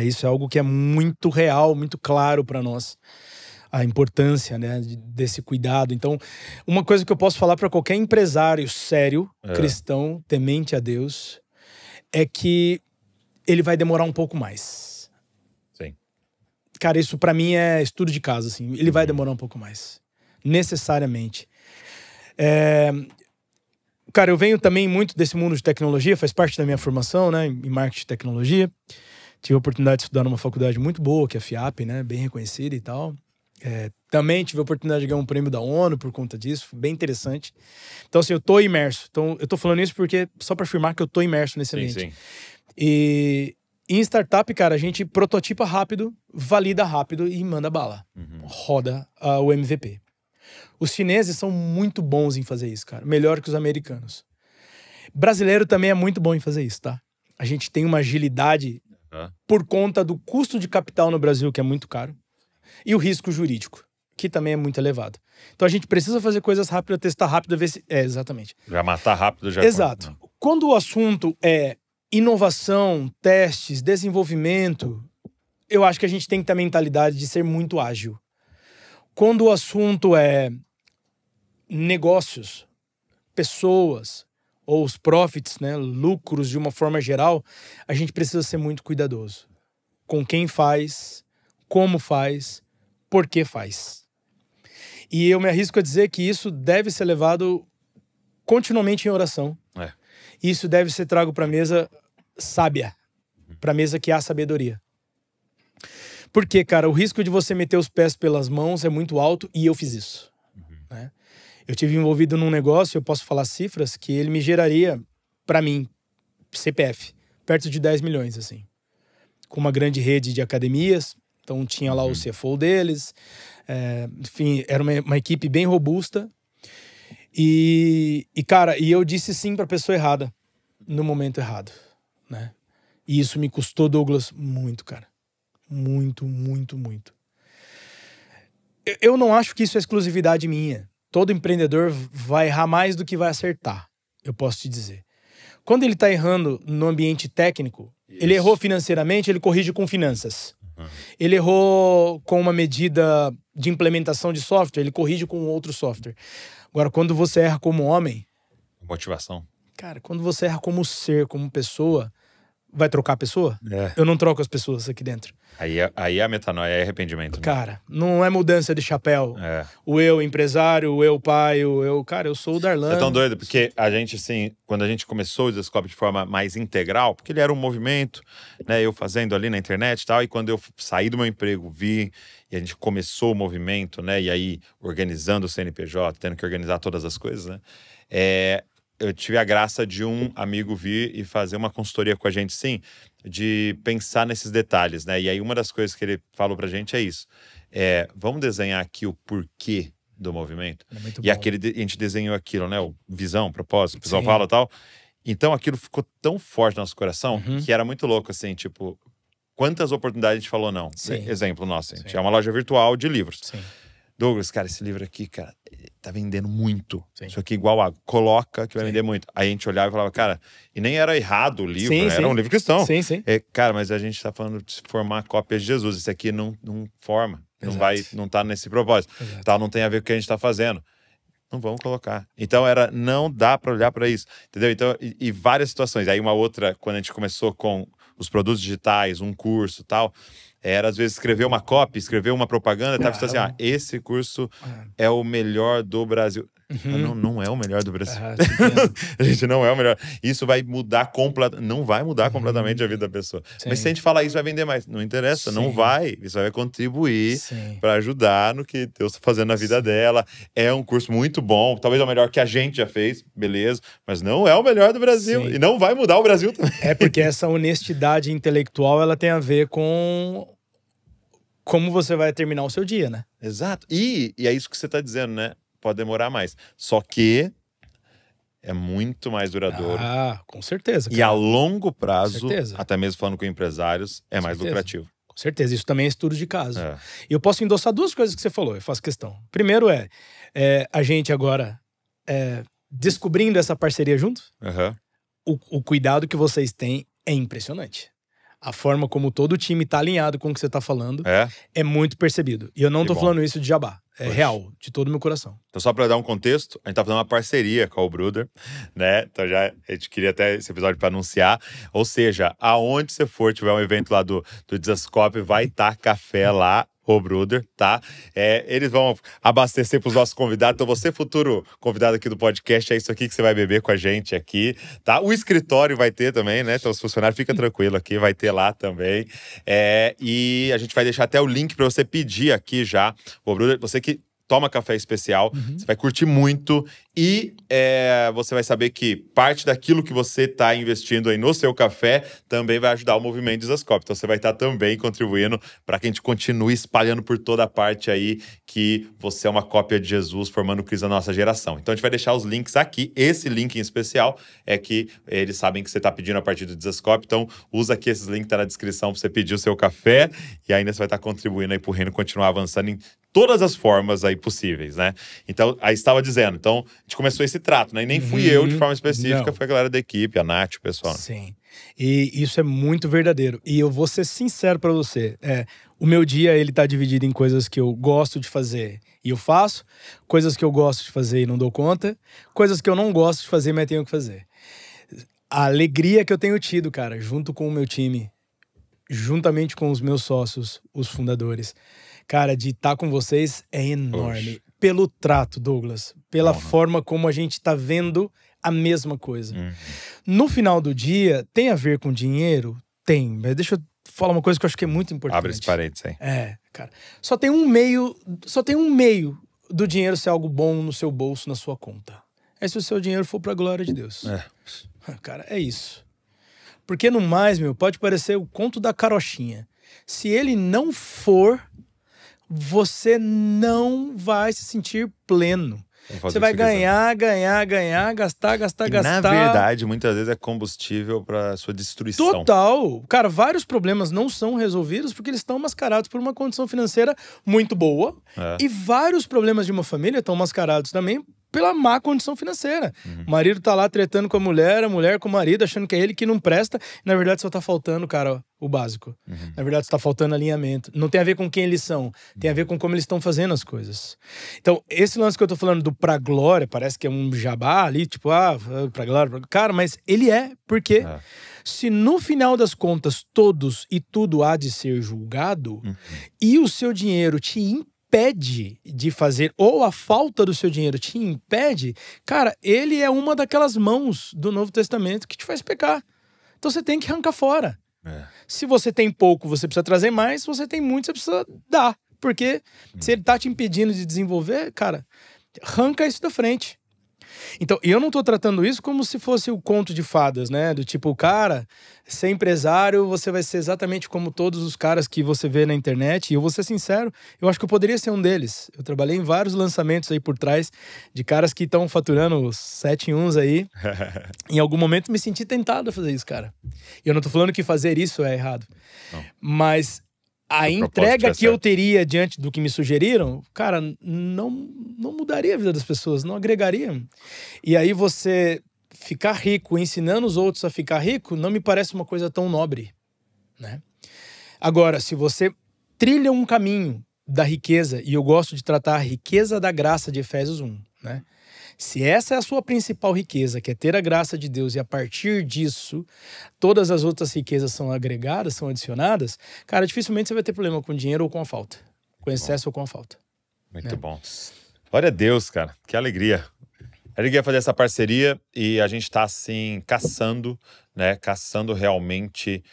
Isso é algo que é muito real, muito claro para nós. A importância, né, desse cuidado. Então, uma coisa que eu posso falar para qualquer empresário sério, cristão, temente a Deus, é que ele vai demorar um pouco mais. Cara, isso pra mim é estudo de casa, assim. Ele vai demorar um pouco mais. Necessariamente. Cara, eu venho também muito desse mundo de tecnologia, faz parte da minha formação, né, em marketing e tecnologia. Tive a oportunidade de estudar numa faculdade muito boa, que é a FIAP, né, bem reconhecida e tal. Também tive a oportunidade de ganhar um prêmio da ONU por conta disso, bem interessante. Então, assim, eu tô imerso. Então, eu tô falando isso porque, só pra afirmar que eu tô imerso nesse ambiente. Sim. E em startup, cara, a gente prototipa rápido, valida rápido e manda bala. Roda o MVP. Os chineses são muito bons em fazer isso, cara. Melhor que os americanos. Brasileiro também é muito bom em fazer isso, tá? A gente tem uma agilidade por conta do custo de capital no Brasil, que é muito caro, e o risco jurídico, que também é muito elevado. Então a gente precisa fazer coisas rápidas, testar rápido, ver se... exatamente. Já matar rápido, já... Exato. Quando o assunto é inovação, testes, desenvolvimento, eu acho que a gente tem que ter a mentalidade de ser muito ágil. Quando o assunto é negócios, pessoas, ou os profits, né, lucros de uma forma geral, a gente precisa ser muito cuidadoso. Com quem faz, como faz, por que faz. E eu me arrisco a dizer que isso deve ser levado continuamente em oração. Isso deve ser trago para a mesa sábia. Pra mesa que há sabedoria. Porque, cara, o risco de você meter os pés pelas mãos é muito alto e eu fiz isso. Né? Eu tive envolvido num negócio, eu posso falar cifras, que ele me geraria, pra mim, CPF, perto de 10 milhões, assim. Com uma grande rede de academias, então tinha lá o CFO deles, enfim, era uma equipe bem robusta. Cara, eu disse sim pra pessoa errada, no momento errado, né? E isso me custou, Douglas, muito, cara. Muito, muito, muito. Eu não acho que isso é exclusividade minha. Todo empreendedor vai errar mais do que vai acertar, eu posso te dizer. Quando ele tá errando no ambiente técnico, ele errou financeiramente, ele corrige com finanças. Ele errou com uma medida de implementação de software, ele corrige com outro software. Agora, quando você erra como homem... Motivação. Cara, quando você erra como ser, como pessoa, vai trocar a pessoa? É. Eu não troco as pessoas aqui dentro. Aí é a metanoia, é arrependimento. Né? Cara, não é mudança de chapéu. É. O eu empresário, o eu pai, Cara, eu sou o Darlan. É tão doido, porque a gente, assim, quando a gente começou o Desascope de forma mais integral, porque ele era um movimento, né, eu fazendo ali na internet e tal, e quando eu saí do meu emprego, vi, e a gente começou o movimento, né, e aí organizando o CNPJ, tendo que organizar todas as coisas, né, eu tive a graça de um amigo vir e fazer uma consultoria com a gente, sim, de pensar nesses detalhes, né? E aí uma das coisas que ele falou pra gente é isso. Vamos desenhar aqui o porquê do movimento. E a gente desenhou aquilo, né? O visão, propósito, o pessoal fala e tal. Então aquilo ficou tão forte no nosso coração que era muito louco, assim, tipo, quantas oportunidades a gente falou não. Sim. Exemplo nosso, a gente é uma loja virtual de livros. Sim. Douglas, cara, esse livro aqui, cara, tá vendendo muito. Sim. Isso aqui igual água. Coloca que vai vender muito. Aí a gente olhava e falava, cara, e nem era errado o livro, né? Era um livro cristão. Sim, sim. Cara, mas a gente tá falando de formar cópias de Jesus. Isso aqui não forma. Não tá nesse propósito. Tá, não tem a ver com o que a gente tá fazendo. Não vamos colocar. Então não dá pra olhar pra isso. Entendeu? Então, e várias situações. Aí uma outra, quando a gente começou com os produtos digitais, um curso e tal, era às vezes escrever uma copy, escrever uma propaganda, tava assim, esse curso é o melhor do Brasil. Não é o melhor do Brasil. A gente não é o melhor. Isso vai mudar completamente. Não vai mudar completamente a vida da pessoa. Sim. Mas se a gente falar isso, vai vender mais. Não interessa, não vai. Isso vai contribuir para ajudar no que Deus está fazendo na vida dela. É um curso muito bom. Talvez é o melhor que a gente já fez, beleza. Mas não é o melhor do Brasil. Sim. E não vai mudar o Brasil também. É porque essa honestidade intelectual, ela tem a ver com como você vai terminar o seu dia, né? Exato. E é isso que você está dizendo, né? Pode demorar mais. Só que é muito mais duradouro. Com certeza. Cara. E a longo prazo, até mesmo falando com empresários, é mais lucrativo. Com certeza. Isso também é estudo de caso. E eu posso endossar duas coisas que você falou, eu faço questão. Primeiro a gente agora descobrindo essa parceria junto, o cuidado que vocês têm é impressionante. A forma como todo o time tá alinhado com o que você tá falando é muito percebido. E eu não tô falando isso de jabá. É real, de todo o meu coração. Então, só para dar um contexto, a gente tá fazendo uma parceria com o Brother, né? Então, a gente queria até esse episódio para anunciar. Ou seja, aonde você for, tiver um evento lá do Desascope, vai estar café lá, o Brother, tá? Eles vão abastecer para os nossos convidados. Então, você, futuro convidado aqui do podcast, é isso aqui que você vai beber com a gente aqui, tá? O escritório vai ter também, né? Então, os funcionários, fica tranquilo aqui, vai ter lá também. E a gente vai deixar até o link para você pedir aqui já. O Brother, você que toma café especial, você vai curtir muito e você vai saber que parte daquilo que você está investindo aí no seu café também vai ajudar o movimento Desascope. Então você vai estar também contribuindo para que a gente continue espalhando por toda a parte aí que você é uma cópia de Jesus formando Cristo da nossa geração. Então a gente vai deixar os links aqui. Esse link em especial é que eles sabem que você está pedindo a partir do Desascope. Então usa aqui esses links, tá na descrição para você pedir o seu café e ainda você vai estar contribuindo aí para o reino continuar avançando em todas as formas aí possíveis, né? Então, aí estava dizendo, então, a gente começou esse trato, né? E nem fui eu de forma específica, foi a galera da equipe, a Nath, o pessoal. Sim. E isso é muito verdadeiro. E eu vou ser sincero pra você. O meu dia, ele tá dividido em coisas que eu gosto de fazer e eu faço, coisas que eu gosto de fazer e não dou conta, coisas que eu não gosto de fazer, mas tenho que fazer. A alegria que eu tenho tido, cara, junto com o meu time, juntamente com os meus sócios, os fundadores, cara, de estar com vocês é enorme. Pelo trato, Douglas. Pela forma como a gente tá vendo a mesma coisa. No final do dia, tem a ver com dinheiro? Tem, mas deixa eu falar uma coisa que eu acho que é muito importante. Abre esse parênteses aí. Cara. Só tem um meio do dinheiro ser algo bom no seu bolso, na sua conta. É se o seu dinheiro for pra glória de Deus. Cara, é isso. Porque no mais, pode parecer o conto da carochinha. Se ele não for, você não vai se sentir pleno. Você vai ganhar, gastar. Na verdade, muitas vezes é combustível para sua destruição. Total. Cara, vários problemas não são resolvidos porque eles estão mascarados por uma condição financeira muito boa. E vários problemas de uma família estão mascarados também pela má condição financeira. O marido tá lá tretando com a mulher com o marido, achando que é ele que não presta. Na verdade, só tá faltando, cara, o básico. Na verdade, só tá faltando alinhamento. Não tem a ver com quem eles são. Tem a ver com como eles estão fazendo as coisas. Então, esse lance que eu tô falando do pra glória, parece que é um jabá ali, tipo, pra glória. Cara, mas ele é, porque se no final das contas todos e tudo há de ser julgado e o seu dinheiro te impede de fazer, ou a falta do seu dinheiro te impede, cara, ele é uma daquelas mãos do Novo Testamento que te faz pecar. Então você tem que arrancar fora. Se você tem pouco, você precisa trazer mais. Se você tem muito, você precisa dar. Porque se ele tá te impedindo de desenvolver, cara, arranca isso da frente. Então, eu não tô tratando isso como se fosse o conto de fadas, né? Do tipo, cara, ser empresário, você vai ser exatamente como todos os caras que você vê na internet. E eu vou ser sincero, eu acho que eu poderia ser um deles. Eu trabalhei em vários lançamentos aí por trás de caras que estão faturando 7 em 1 aí. Em algum momento me senti tentado a fazer isso, cara. E eu não tô falando que fazer isso é errado. Não. Mas a entrega que eu teria diante do que me sugeriram, cara, não mudaria a vida das pessoas, não agregaria. E aí você ficar rico, ensinando os outros a ficar rico, não me parece uma coisa tão nobre, né? Agora, se você trilha um caminho da riqueza, e eu gosto de tratar a riqueza da graça de Efésios 1, né? Se essa é a sua principal riqueza, que é ter a graça de Deus, e a partir disso, todas as outras riquezas são agregadas, são adicionadas, cara, dificilmente você vai ter problema com dinheiro ou com a falta. Com excesso ou com a falta. Muito bom. Glória a Deus, cara. Que alegria. Alegria fazer essa parceria e a gente tá, assim, caçando, né? Caçando realmente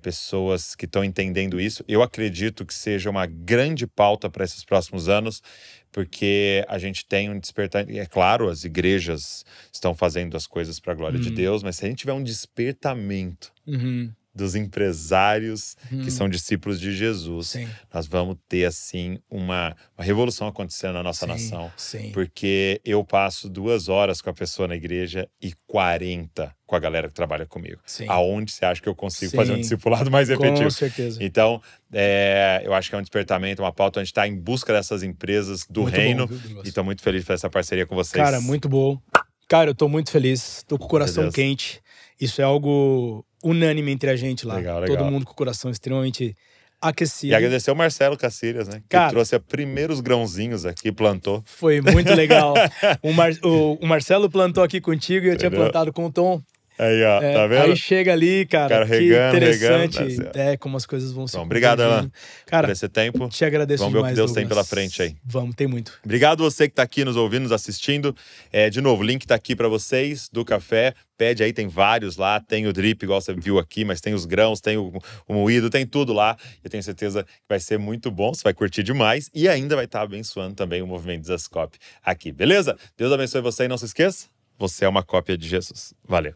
pessoas que estão entendendo isso. Eu acredito que seja uma grande pauta para esses próximos anos, porque a gente tem um despertar. É claro, as igrejas estão fazendo as coisas para a glória de Deus, mas se a gente tiver um despertamento dos empresários que são discípulos de Jesus, nós vamos ter, assim, uma revolução acontecendo na nossa nação. Porque eu passo 2 horas com a pessoa na igreja e 40 com a galera que trabalha comigo. Aonde você acha que eu consigo fazer um discipulado mais efetivo? Com certeza. Então, eu acho que é um despertamento, uma pauta onde está em busca dessas empresas do muito reino. Bom, e estou muito feliz de fazer essa parceria com vocês. Cara, muito bom. Cara, eu tô muito feliz. Tô com o coração quente. Isso é algo unânime entre a gente lá. Legal. Todo mundo com o coração extremamente aquecido. E agradecer o Marcelo Cacilhas, né? Que trouxe os primeiros grãozinhos aqui, plantou. Foi muito legal. O Marcelo plantou aqui contigo e eu tinha plantado com o Tom. Aí, ó, tá vendo? Aí chega ali, cara, que interessante. Como as coisas vão se obrigado, Alan, cara, por esse tempo. Te agradeço demais, Vamos ver o que Deus Douglas. tem pela frente aí. Vamos, tem muito. Obrigado você que tá aqui nos ouvindo, nos assistindo. De novo, o link tá aqui pra vocês, do café. Pede aí, tem vários lá. Tem o drip, igual você viu aqui, mas tem os grãos, tem o moído, tem tudo lá. Eu tenho certeza que vai ser muito bom, você vai curtir demais. E ainda vai estar abençoando também o movimento Zascope aqui, beleza? Deus abençoe você e não se esqueça, você é uma cópia de Jesus. Valeu.